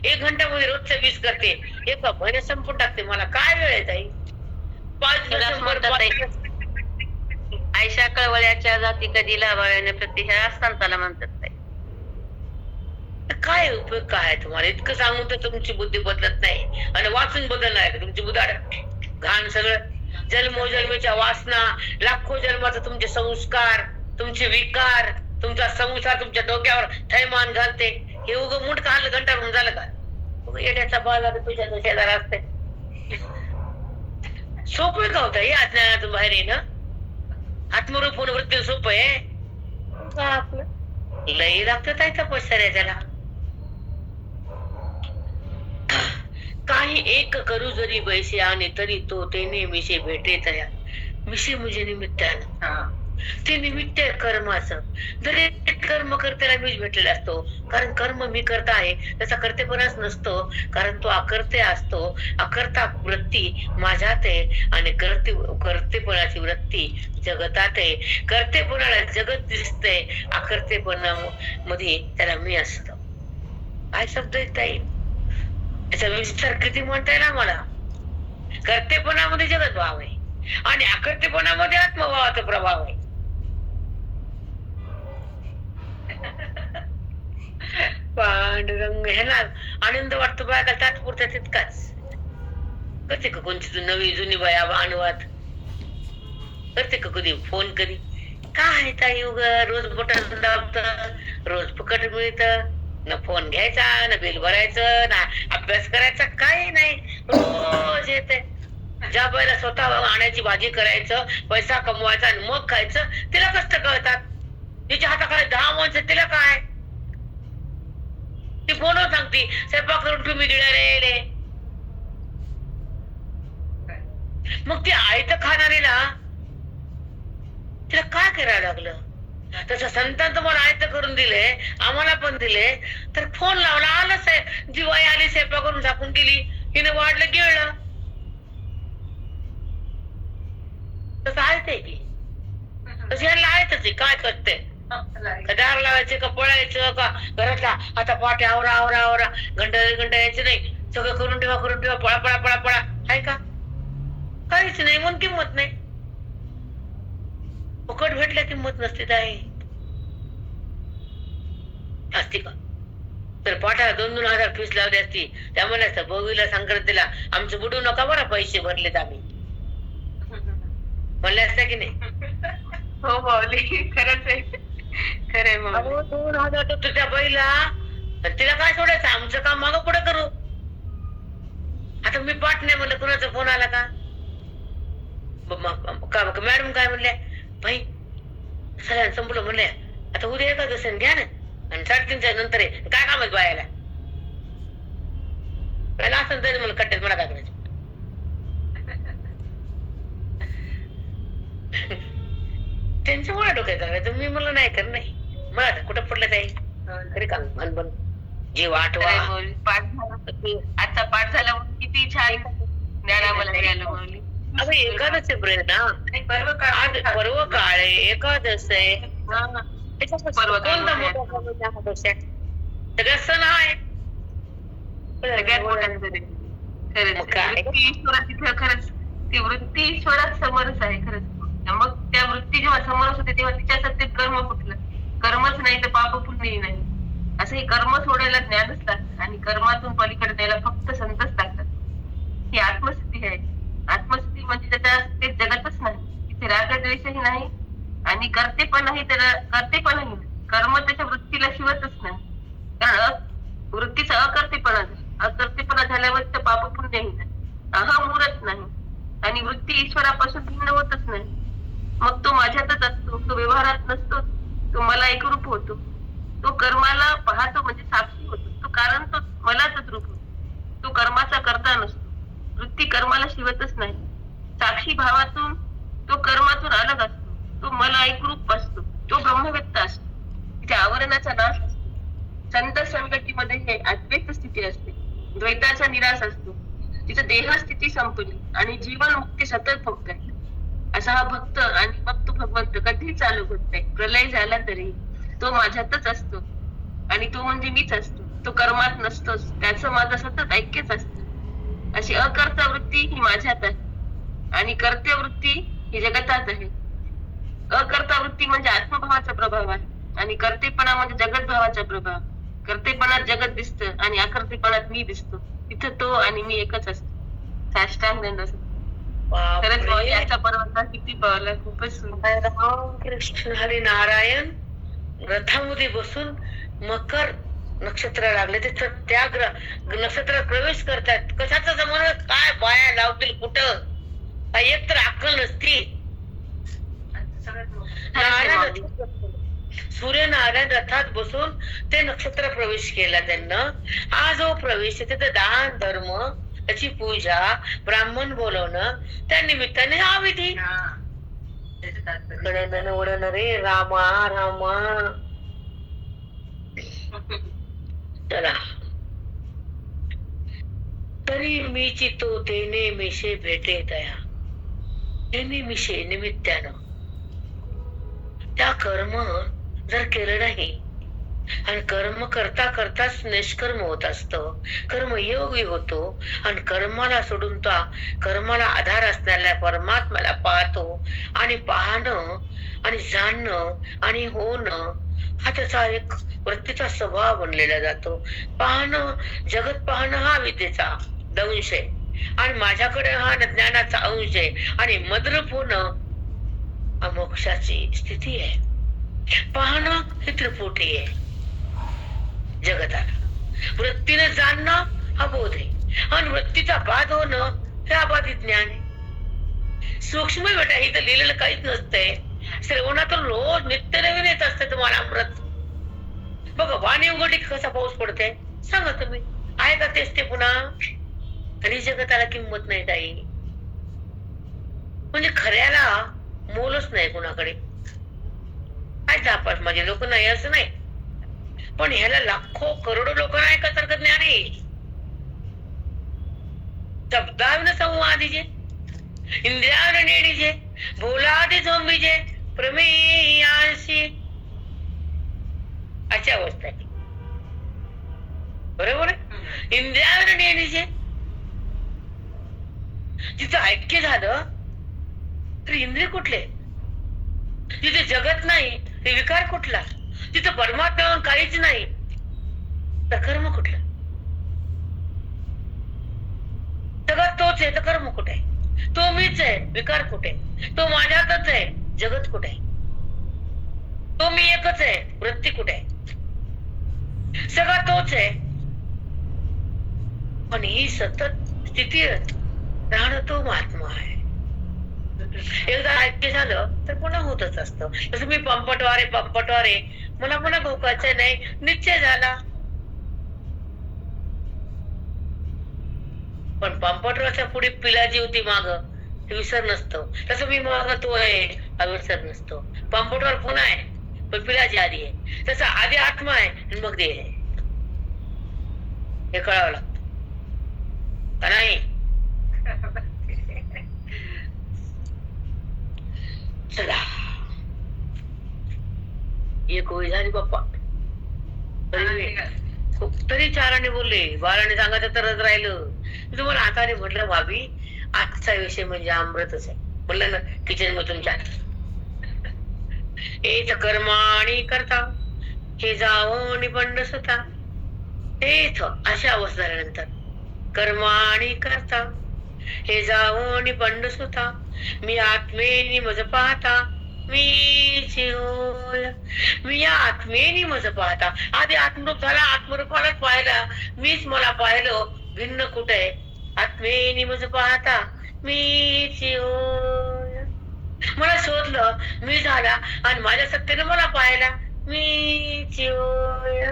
1 घंट्यामध्ये रोजच्या 20 करते, 1 महिन्यात संपून टाकते. मला काय वेळ आहे ताई? 5 डिसेंबर आयशा कळवळ्याच्या जाती कधी लाभाळ्याने प्रति ह्या संताला म्हणतात. काय उपयोग काय आहे तुम्हाला? इतकं सांगून तर तुमची बुद्धी बदलत नाही आणि वाचून बदलणार आहे तुमची बुद्धी घाण सगळं. जन्मोजन्मीच्या वासना, लाखो जन्माचे तुमचे संस्कार, तुमचे विकार, तुमचा संसार तुमच्या डोक्यावर थैमान घालते. हे उगं मुठ खाल्लं घंटा म्हणून झालं का? येण्याचा बाळा तुझ्या शेजारा असते. सोपं का होतं हे अज्ञानातून बाहेर येणं? आत्मरूप होणं वृत्ती सोपं आहे? आपलं लई लागतं काय तपश्चर्या त्याला. काही एक करू जरी बैसे आणि तरी तो तेने मिशे भेटे तया. मिशे म्हणजे निमित्तानं, ते निमित्त आहे कर्माचं. जरी कर्म करतेला मीच भेटलेला असतो, कारण कर्म मी करता आहे त्याचा कर्तेपणाच नसतो, कारण तो अकर्ते असतो. अकर्ता वृत्ती माझ्यात आहे आणि कर्तेपणाची वृत्ती जगतात आहे. कर्तेपणाला जगत दिसते, अकर्तेपणामध्ये त्याला मी असतो. काय शब्द येत आहे? याचा विस्तार किती म्हणता येईल आम्हाला. कर्तेपणामध्ये जगत भाव आहे आणि अकर्तेपणामध्ये आत्मभावाचा प्रभाव आहे. पांडुरंग ह्याला आनंद वाटतो बायका तात्पुरता तितकाच. करते का कोणती नवी जुनी बाया अनुवाद करते का कधी फोन कधी काय ताई रोज बटन दाबत रोज फुकट मिळत ना फोन घ्यायचा ना बिल भरायचं ना अभ्यास करायचा काही नाही रोज येते. ज्या बाईला स्वतः आणायची भाजी करायचं पैसा कमवायचा आणि मग खायचं तिला कष्ट कळतात. तिच्या हाताखाली 10 माणसं तिला काय ती फोनवर सांगती स्वयंपाक करून तुम्ही दिला रे. मग ती आयत खाणारीला तिला काय करायला लागलं. तसं संतान तुम्हाला आयत करून दिले आम्हाला पण दिले तर फोन लावला आलंच आहे. जीवाई आली स्वयंपाक करून झाकून गेली हिने वाढलं गिळलं तसं आहेच आहे की तसं यांना आहेतच आहे. काय करते दार लावायचे का पळायचं का घरातला आता पाटे आवरा आवरा आवरा घंटा यायचं नाही. सगळं करून ठेवा पळा पळा पळा पळा आहे का काहीच नाही. म्हणून किंमत नाही. फुकट भेटल्या किंमत नसते ताई असती का. तर पाठाला 2-2 हजार फीस लावली असती त्या म्हणायचं बघूला संक्रांतीला आमचं बुडू नका बरं पैसे भरलेत आम्ही म्हणले असता की नाही. हो माऊली खरंच आहे. खरंय माऊली. 2,000 तुझ्या बाईला तिला काय सोडायचं आमचं काम मागं पुढे करू. आता मी पाठ नाही म्हणलं कुणाचा फोन आला का मॅडम काय म्हणल्या बाई सगळ्यांना संपलं म्हणले आता उद्या एकादशी घ्या ना आणि 3:30च्या नंतर काय काम आहे बायाला पहिला असं तरी मला कट्ट्यात मला काय करायचं. त्यांच्या मुळे डोक्यात करायचं मी मला नाही कर नाही मला कुठं पडलं जाईल तरी काम मन बन जीव आठवा. पाठ झाला आता पाठ झाला किती छान ज्ञानाला मिळालं माऊली. अगं एकादश आहे ना पर्व काळ आहे एकादश आहे सगळ्या सण आहे. सगळ्यात मोठा खरंच ती वृत्ती ईश्वरात समोरच आहे खरंच. मग त्या वृत्ती जेव्हा समोरच होते तेव्हा तिच्यासाठी कर्म कुठलं कर्मच नाही तर पाप पुण्यही नाही. असं हे कर्म सोडायला ज्ञानच लागतं आणि कर्मातून पलीकडे द्यायला फक्त संतच लागतात. ही आत्मस्थिती आहे. आत्मस्थिती म्हणजे त्याच्या ते जगतच नाही तिथे रागद्वेषही नाही आणि करतेपणाही त्याला करतेपणाही नाही. कर्म त्याच्या वृत्तीला शिवतच नाही कारण वृत्तीचा अकर्तेपणा झाल्यावर तर पाप पुण्यही नाही. अहम उरत नाही आणि वृत्ती ईश्वरापासून भिन्न होतच नाही. मग तो माझ्यातच असतो. तो व्यवहारात नसतो. तो मला एकरूप होतो. तो कर्माला पाहतो म्हणजे साक्षी होतो. तो कारण तो मलाच रूप होतो. तो कर्माचा करता नसतो. वृत्ती कर्माला शिवतच नाही. साक्षी भावातून तो कर्मातून अलग असतो. तो मला एकरूप असतो. तो ब्रह्मव्यक्त असतो. तिच्या आवरणाचा नाश असतो. संत संगतीमध्ये हे अद्वैत स्थिती असते. द्वैताचा निराश असतो. तिचं देहस्थिती संपली आणि जीवन मुक्ती सतत भक्त आहे. असा हा भक्त आणि मग तो भगवंत कधी चालू होत नाही. प्रलय झाला तरी तो माझ्यातच असतो आणि तो म्हणजे मीच असतो. तो कर्मात नसतोच. त्याचं माझं सतत ऐक्यच असतं. अशी अकर्ता वृत्ती ही माझ्यात आहे आणि कर्त्य वृत्ती ही जगतात आहे. अकर्ता वृत्ती म्हणजे आत्मभावाचा प्रभाव आहे आणि कर्तेपणा म्हणजे जगत भावाचा प्रभाव. कर्तेपणात जगत दिसतं आणि अकर्तेपणात मी दिसतो. तिथं तो आणि मी एकच असतो. साष्टांग दंड. खरंच याचा पर्वत किती पावला खूपच सुंदर. कृष्ण हरी नारायण रथामध्ये बसून मकर नक्षत्र लागले तिथं त्या नक्षत्रात प्रवेश करतात. कशाचा जमाना काय बाया लावतील कुठं काही एक तर अक्कल नसती. सूर्यनारायण रथात बसून ते नक्षत्र प्रवेश केला त्यांना. हा जो प्रवेश तिथे दान धर्म त्याची पूजा ब्राह्मण बोलवणं त्या निमित्ताने हा विधी उडण रे रामा रामा. चला तरी मीची तो तेने मिशे भेटे तया तेने मिशे निमित्तानं त्या कर्म जर केलं नाही आणि कर्म करता करताच निष्कर्म होत असतं. कर्मयोगी होतो आणि कर्माला सोडून तो कर्माला आधार असणाऱ्या परमात्म्याला पाहतो. आणि पाहणं आणि जाणणं आणि होणं हा त्याचा एक वृत्तीचा स्वभाव बनलेला जातो. पाहणं, जगत पाहणं हा विद्येचा दंश आहे आणि माझ्याकडे हा ज्ञानाचा अंश आहे. आणि मद्रप होणं हा मोक्षाची स्थिती आहे. पाहणं ही त्रिपुटी आहे जगताला. वृत्तीने जाणणं हा बोध आहे आणि वृत्तीचा बाध होणं हे अबाधित ज्ञान आहे. सूक्ष्म बेटा इथं लिहिलेलं काहीच नसतंय. श्रवणातून रोज नित्य नवीन येत असते तुम्हाला अमृत. बघा वाणी उघडली कसा पाऊस पडते सांगा तुम्ही. आहे का तेच ते पुन्हा? आणि जगताला किंमत नाही ताई. म्हणजे खऱ्याला मोलच नाही कुणाकडे. काय तापास माझे लोक नाही असं नाही, पण ह्याला लाखो करोडो लोकांना ऐकत ज्ञान आहे. शब्दाविन संवादीजे, इंद्रियाविन नेडीजे, बोलादे झोंबीजे, प्रमेयांशी अशी अवस्था आहे. बरोबर आहे? इंद्रियाविन नेडीजे, जिथं ऐक्य झालं तर इंद्रिय कुठले? जिथे जगत नाही ते विकार कुठला? तिथं परमात्मा काहीच नाही तर कर्म कुठलं? जगत तोच आहे तर कर्म कुठे? तो मीच आहे, विकार कुठे? तो माझ्यातच आहे, जगत कुठे? तो मी एकच आहे, वृत्ती कुठे? सगळा तोच आहे. पण ही सतत स्थिती राहणं तो महात्मा आहे. एकदा ऐक्य झालं तर पुन्हा होतच असतं. जसं मी पंपटवारे मला पुन्हा भोकायचं नाही, निश्चय झाला. पण पंपटवारच्या पुढे पिलाजी होती माग, हे विसर नसतो. तसं मी माग तो आहे हा विसर नसतो. पंपटवार पुन्हा आहे पण पिलाजी आधी आहे. तसं आधी आत्मा आहे आणि मग देह आहे. हे कळावं लागतं का नाही? चला एक होळी झाली बाप्पा. तरी चाराने बोलले, बाराने सांगायचं तरच राहिलं. तुम्हाला हाताने म्हटलं भाभी आजचा विषय म्हणजे अमृतच आहे. म्हणलं ना किचन मधून चार हेच कर्म आणि करता हे जाऊन बंडस होता. तेच अशा अवस्था झाल्यानंतर कर्म आणि करता हे जाऊन बंडस होता. मी आत्मेनी मज पाहता मीच होय. मी या आत्मेनी मज पाहता. आधी आत्मरूप झाला, आत्मरूपालाच पाहिला, मीच मला पाहिलं. भिन्न कुठे? आत्मेनी मज पाहता मीच होय. मला शोधलं, मी झाला आणि माझ्या सत्तेने मला पाहिला, मीच होय.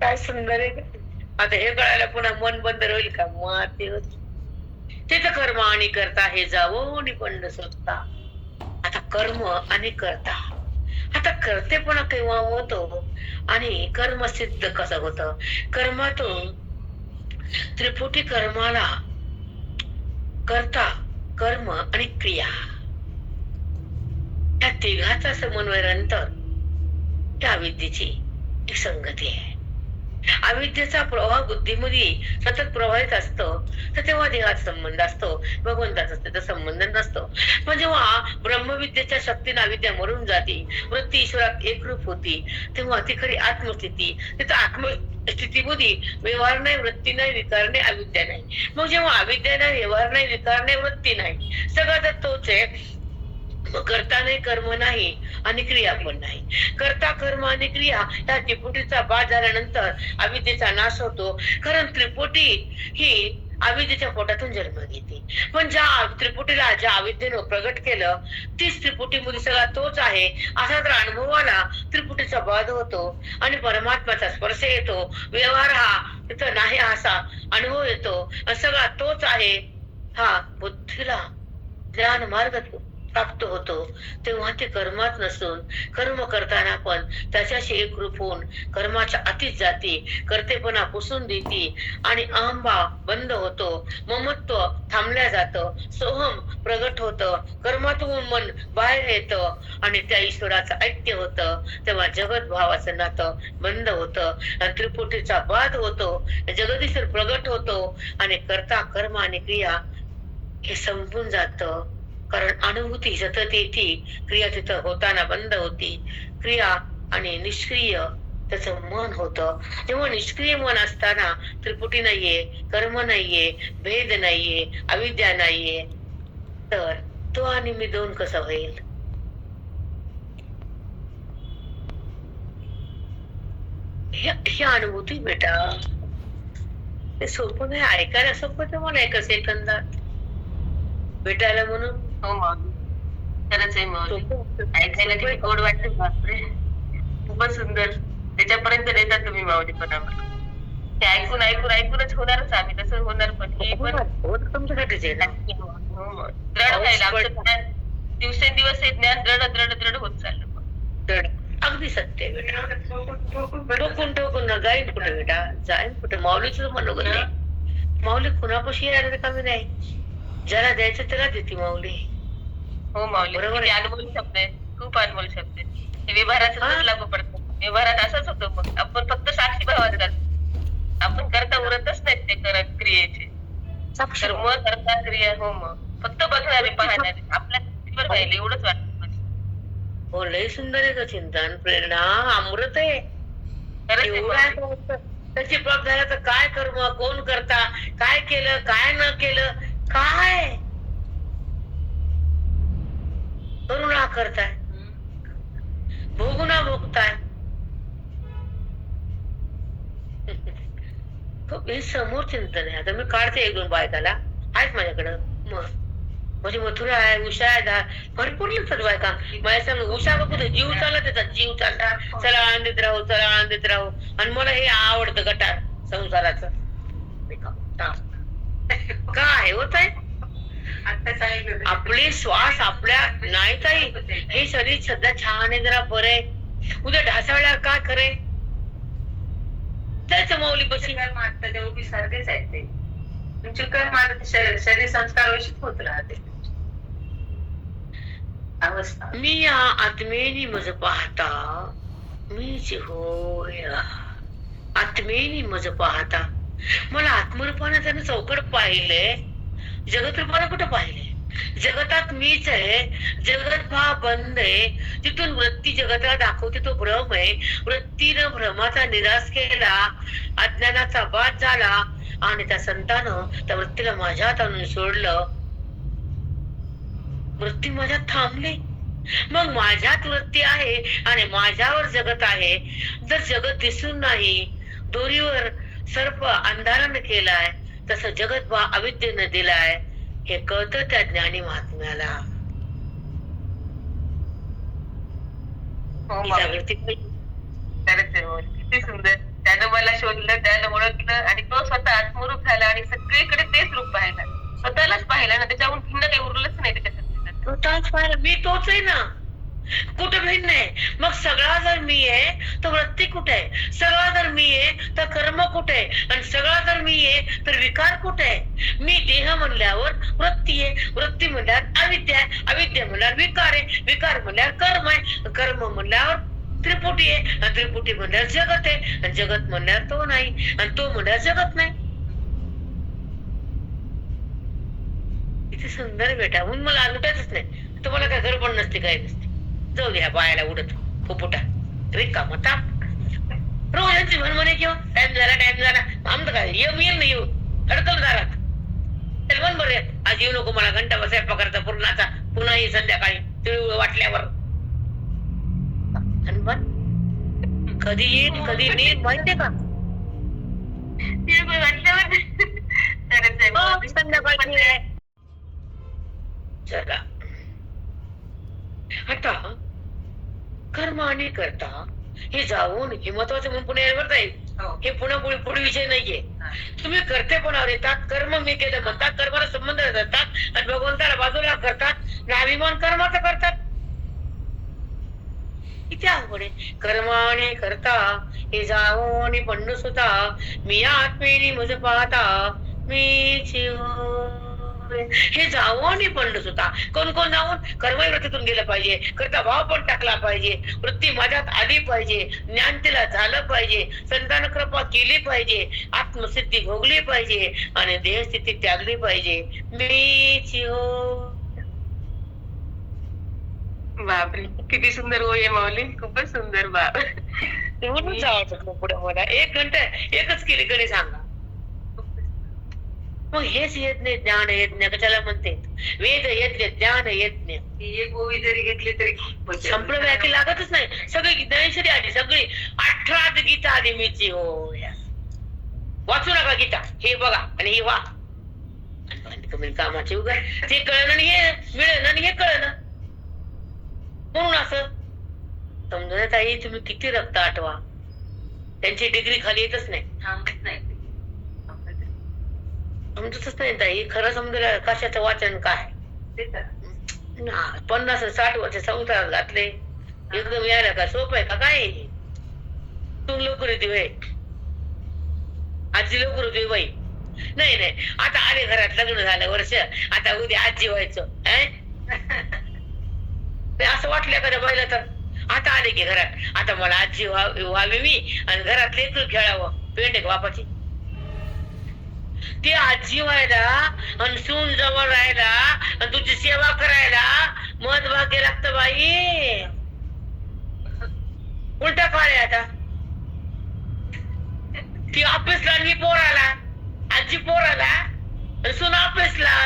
काय सुंदर आहे. आता हे कळायला पुन्हा मन बंद होईल का? माते तेच कर्म आणि करता हे जावो निपंड स्वतः. आता कर्म आणि करता, आता करतेपणा केव्हा होतो आणि कर्म सिद्ध कसं होतं? कर्मातून त्रिपुटी कर्माला करता, कर्म आणि क्रिया या तिघाचा समन्वय नंतर त्या विद्येची एक संगती आहे. अविद्येचा प्रवाह बुद्धीमध्ये सतत प्रवाहित असतो तर तेव्हा देहाचा संबंध असतो, भगवंताचा त्याचा संबंध नसतो. पण जेव्हा ब्रह्मविद्येच्या शक्तीने अविद्या मरून जाते, वृत्ती ईश्वरात एकरूप होती, तेव्हा ती खरी आत्मस्थिती. तिथं आत्मस्थितीमध्ये व्यवहार नाही, वृत्ती नाही, विकार नाही, अविद्या नाही. मग जेव्हा अविद्या नाही, व्यवहार नाही, विकार नाही, वृत्ती नाही, सगळं तर तोच आहे. करता नाही, कर्म नाही आणि क्रिया पण नाही. करता, कर्म आणि क्रिया या त्रिपुटीचा बाद झाल्यानंतर अविद्येचा नाश होतो. कारण त्रिपुटी ही अविद्येच्या पोटातून जन्म घेते. पण ज्या त्रिपुटीला ज्या अविद्येनं प्रगट केलं तीच त्रिपुटीमध्ये सगळा तोच आहे असा जर अनुभवाला त्रिपुटीचा बाध होतो आणि परमात्म्याचा स्पर्श येतो. व्यवहार हा तिथं नाही असा अनुभव येतो. सगळा तोच आहे हा बुद्धीला ज्ञान मार्ग प्राप्त होतो तेव्हा ते कर्मात नसून कर्म करताना पण त्याच्याशी एकरूप होऊन कर्माच्या अतीत जाती, कर्तेपणा पुसून देती आणि अहंभाव बंद होतो, ममत्व थांबल्या जातं, सोहम प्रगट होतं, कर्मातून मन बाहेर येतं आणि त्या ईश्वराचं ऐक्य होतं. तेव्हा जगत भावाचं नातं बंद होतं आणि त्रिपुटीचा बाध होतो, जगदीश्वर प्रगट होतो आणि कर्ता कर्म आणि क्रिया हे संपून जातं. कारण अनुभूती सतत येते, क्रिया तिथं होताना बंद होती. क्रिया आणि निष्क्रिय त्याचं मन होतं. जेव्हा निष्क्रिय मन असताना त्रिपुटी नाहीये, कर्म नाहीये, भेद नाहीये, अविद्या नाहीये, तर तो आणि मी दोन कसा होईल? ही अनुभूती बेटा, ते सोपं नाही. ऐकायला सोपं, तर मला एका सेकंदात भेटायला म्हणून हो माऊली, खरंच आहे माऊली. सोपं ऐकायला किती गोड वाटते, बापरे, खूपच सुंदर. त्याच्यापर्यंत नेतात तुम्ही माऊली पण आम्हाला. ते ऐकून ऐकून ऐकूनच होणारच आम्ही, तसं होणार पण हे पण तुमच्यासाठीच आहे ना. हो, दृढ व्हायला आमचं ज्ञान दिवसेंदिवस हे ज्ञान दृढ दृढ दृढ होत चाललं. तर अगदी सत्य आहे बेटा. ठोकून ठोकून ना जाईन कुठे बेटा, जाईन कुठे? माऊलीच मनोगत आहे. माऊली कुणापाशी यायला कमी नाही. ज्याला द्यायचं त्याला देते माऊली. हो माऊली, बरोबर किती आहे. अनमोल शब्द आहे, खूप अनमोल शब्द आहे. हे व्यवहाराचं हा. खूप लागू पडतं. व्यवहारात असंच होतं, मग आपण फक्त साक्षी भावात राहतो. आपण करता उरतच नाहीत ते करत क्रियेचे. साक्षी कर्म करता क्रिया, हो मग फक्त बघणारे पाहणारे आपल्या कृतीवर राहिले एवढंच वाटतं मला. हो, लय सुंदर आहे का चिंतन, प्रेरणा अमृत आहे. खरंच आहे एवढं आहे माऊली. का? त्याची प्राप्त झाला तर काय कर्म, कोण करता, काय केलं, काय न केलं, काय करुणा करताय, भोगुना भोगताय. खूप हे समोर चिंतन आहे. आता मी काढते एक दोन बायकाला, आहेत माझ्याकडं. मग म्हणजे मथुरा आहे, उषा आहे, भरपूर लिहितात बायका. माझ्या सांग उषा बघू दे, जीव चालला त्याचा, जीव चालला, चला आनंदित राहू, चला आनंदित राहू. आणि मला हे आवडतं गटार संसाराचं. काय होत आहे? आपले श्वास आपल्या नाही ताई, हे शरीर सध्या छान आहे, जरा बरं आहे, उद्या ढासळल्यावर काय खरे त्याच मौली पशी आत्ताच्या उभी सारखेच आहेत ते. तुमचे कर्म आता शरीर संस्कार वशीच होत राहते अवस्था. मी या आत्मेनी मज पाहता, मीच होय. आत्मेनी मज पाहता, मला आत्मरूपाने त्यानं चौकट पाहिलंय, जगत रूपाने कुठं पाहिलंय? जगतात मीच आहे, जगत भाव बंद आहे, तिथून वृत्ती जगताला दाखवते तो भ्रम आहे. वृत्तीनं भ्रमाचा निराश केला, अज्ञानाचा बाद झाला आणि त्या संतानं त्या वृत्तीला माझ्यात आणून सोडलं. वृत्ती माझ्यात थांबली, मग माझ्यात वृत्ती आहे आणि माझ्यावर जगत आहे. जर जगत दिसून नाही, दोरीवर सर्प अंधारानं केलाय, तसं जगत बा अविद्येनं दिलाय. हे कळतं त्या ज्ञानी महात्म्याला. हो ही माऊली, जागृती खरंच आहे माऊली. किती सुंदर. त्यानं मला शोधलं, त्यानं ओळखलं आणि तो स्वतः आत्मरूप झाला आणि सगळीकडे तेच रूप पाहिला, स्वतःलाच पाहिला ना. त्याच्याहून भिन्न काही उरलंच नाही त्याच्या सत्तेत. तोच पाहिला, मी तोच आहे ना, कुठं भिन्न आहे? मग सगळा जर मी आहे तर वृत्ती कुठे आहे? सगळा जर मी आहे तर कर्म कुठे आहे? आणि सगळा जर मी आहे तर विकार कुठे आहे? मी देह म्हणल्यावर वृत्ती आहे, वृत्ती म्हणल्यावर अविद्या आहे, अविद्या म्हणल्यावर विकार आहे, विकार म्हणल्यावर कर्म आहे, कर्म म्हणल्यावर त्रिपुटी आहे, आणि त्रिपुटी म्हणल्यावर जगत आहे, आणि जगत म्हणल्यावर तो नाही, आणि तो म्हणल्यावर जगत नाही. किती सुंदर बेटा. म्हणून मला लुटायचंच नाही. तुम्हाला काय घर पण नसते, काय नसते. जाऊ द्या बायाला उडत फुफुटा रिकामा ताप. रोज म्हणे किंवा टाइम झाला आमचं काय येऊ येईल नाही येऊ अडकल दारात. त्याला म्हण बरं आज येऊ नको, मला घंटा बसाय पकडता पूर्णाचा, पुन्हा ये संध्याकाळी तिळ वाटल्यावर. आणि पण कधी येईल कधी नाही माहितीये का? तिळगुळ वाटल्यावर खरंच आहे माऊली. संध्याकाळी आहे. चला आता कर्म आणि करता हे जाऊन हे महत्वाचं म्हणून पुणे यायला येईल. हे पुन्हा पुढे विषय नाहीये. तुम्ही कर्तेपणावर येतात, कर्म मी केलं म्हणतात, कर्माला संबंध जातात आणि भगवंताला बाजूला करतात, अभिमान कर्मात कर्माने करता हे जावोनी पंडू सुता मी आत्मेनी मज पाहता मीच होय. हे जावोनी पंडू सुता कोण कोण जाऊन कर्मवृत्तीतून गेलं पाहिजे, करता भाव पण टाकला पाहिजे, वृत्ती माझ्यात आली पाहिजे, ज्ञान तिला झालं पाहिजे, संतान कृपा केली पाहिजे, आत्मसिद्धी भोगली पाहिजे आणि देहस्थिती त्यागली पाहिजे. मीच होय. बापरे, किती सुंदर ओय आहे माऊली, खूपच सुंदर. बाप म्हणून जायचं खूप पुढे मला 1 घंटा एकच केली कधी सांगा. मग हेच यज्ञ ज्ञान यज्ञ कशाला म्हणते? वेद यज्ञ ज्ञान यज्ञ. एक ओवी जरी घेतली तरी संपलं व्याख्या लागतच नाही. सगळी ज्ञानेश्वरी आली, सगळी 18 गीता आली. मीची होय. वाचू नका गीता, हे बघा आणि हे वा. कमी कामाचे उगा ते कळलं आणि हे मिळेल आणि हे कळलं म्हणून असं समजण्यात आई तुम्ही किती रक्त आठवा, त्यांची डिग्री खाली येतच नाही. समजतच नाही ताई. खरं समजायला कशाचं वाचन काय. 50-60 वर्ष संसारात घातले, एकदम यायला का सोपं आहे का? काय तू लवकर येते बाई, आजी लवकर होती बाई. नाही नाही, आता आले घरात, लग्न झालं वर्ष, आता उद्या आजी व्हायचं. असं वाटलं एखाद्या बाईला तर आता आले की घरात, आता मला आजी व्हावी मी आणि घरात लेकरू खेळावं. पेंड आहे बापाची. ती आजी व्हायला आणि सून जवळ राहायला आणि तुझी सेवा करायला मत भाग्य लागतं बाई. उलटा काळ आहे आता. ती ऑफिसला मी पोराला, आजी पोराला आणि सून ऑफिसला.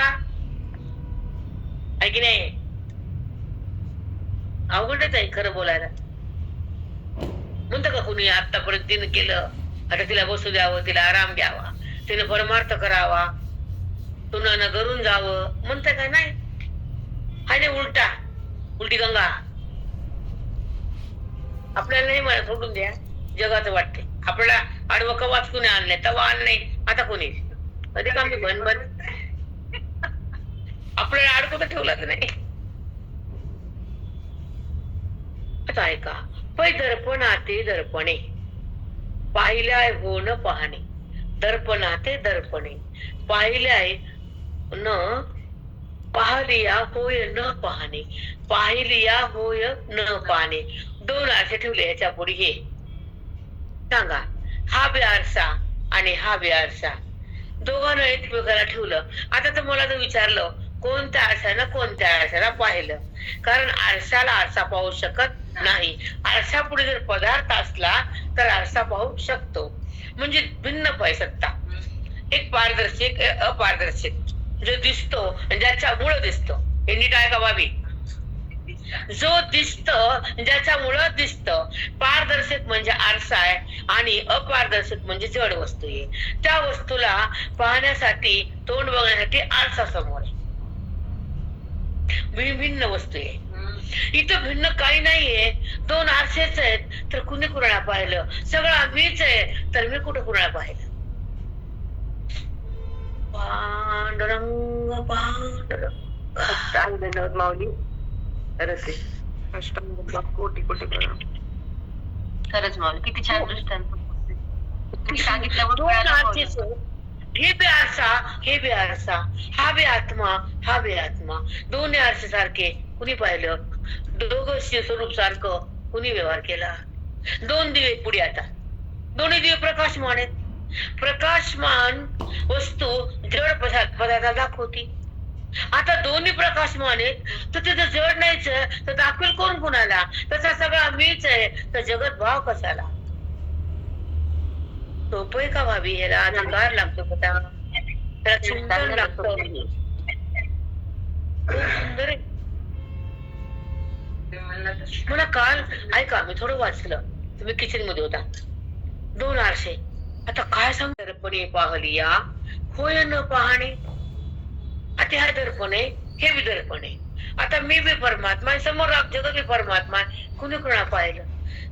आहे की नाही? अवघडच आहे खरं बोलायला. म्हणतं का कुणी आतापर्यंत तिने केलं, आता तिला बसू द्यावं, तिला आराम द्यावा, तिने परमार्थ करावा, सुनानं घरून जावं म्हणतं का? नाही. हा नाही, उलटा, उलटी गंगा. आपल्याला नाही मला सोडून द्या, जगाचं वाटते. आपल्याला आडवं कवाच कुणी आणलंय, तवा आणलंय, आता कोणी कधी का मी बन आपल्याला आडकं तर ठेवलंच नाही. आता ऐका, पै दर्पणाते दर्पणे पाहिल्याय हो न पाहणे. दर्पणाते दर्पणे पाहिल्याय न पाहलिया होय न पाहणे. पाहिलिया होय न पाहणे. 2 आरसे ठेवले ह्याच्या पुढे. हे सांगा, हा बी आरसा आणि हा बी आरसा, दोघांना एकमेकाला ठेवलं. आता तर मला तर विचारलं कोणत्या आरशाला कोणत्या आरशाला पाहिलं, कारण आरशाला आरसा पाहू शकत नाही. आरसा पुढे जर पदार्थ असला तर आरसा पाहू शकतो. म्हणजे भिन्न पाय सत्ता, एक पारदर्शक, अपारदर्शक. जो दिसतो आणि ज्याच्यामुळं दिसतो, हे नीट आहे का बाबी? जो दिसत ज्याच्यामुळं दिसत. पारदर्शक म्हणजे आरसा आहे आणि अपारदर्शक म्हणजे जड वस्तू आहे. त्या वस्तूला पाहण्यासाठी, तोंड बघण्यासाठी आरसा समोर आहे. भिन्न वस्तू आहे. इथं भिन्न काही नाहीये. 2 आरसेच आहेत तर कुणी कुणाला पाहिलं? सगळा मीच आहे तर मी कुठं कुणाला पाहिलं? पांडुरंग पांडुरंग. धन्यवाद माऊली. खरंच आहे. कोटी कोटी प्रणाम. खरंच माऊली, किती छान दृष्टांत तुम्ही सांगितल्यावर 2 आरसेच. हे बी आरसा, हे बी आरसा, हा बी आत्मा, हा बी आत्मा. 2 आरसे सारखे कुणी पाहिलं? दोघं स्वरूप सारखं कुणी व्यवहार केला? 2 दिवे पुढे. आता दोन्ही दिवे प्रकाशमान आहेत. प्रकाशमान वस्तू जड पदार्थ दाखवती. आता दोन्ही प्रकाशमान आहेत तर तिथं जड नाहीच तर दाखवेल कोण कुणाला? तसा सगळा मीच आहे तर जगत भाव कशाला? सोपं का भाभी? ह्याला अधिकार लागतो का? त्याला चिंतन लागतं. खूप सुंदर आहे. मला काल ऐका, मी थोडं वाचलं, तुम्ही किचन मध्ये होता. 2 आरसे. आता काय सांग? दर्पणे पाहलिया होय न पाहणे. आता हा दर्पण आहे, हे बी दर्पण आहे. आता मी बी परमात्मा, समोर जगत बी परमात्मा. कुणी कुणा पाहिलं?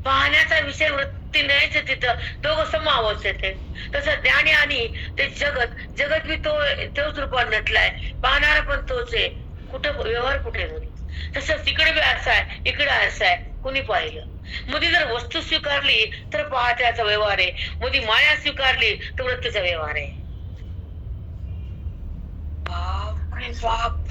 पाहण्याचा विषय वृत्ती नाहीच तिथं. दोघं समावस्थेत आहे. तसं ज्ञानी आणि ते जगत, जगत बी तोच रूपात नटलाय, पाहणारा पण तोच आहे. कुठं व्यवहार कुठे होईल? तसं तिकडे बी आरसा आहे, इकडे आरसा आहे. कुणी पाहिलं? मोदी जर वस्तू स्वीकारली तर पाहत्याचा व्यवहार आहे, मोदी माया स्वीकारली तर वृत्तीचा व्यवहार आहे. बाप रे बाप.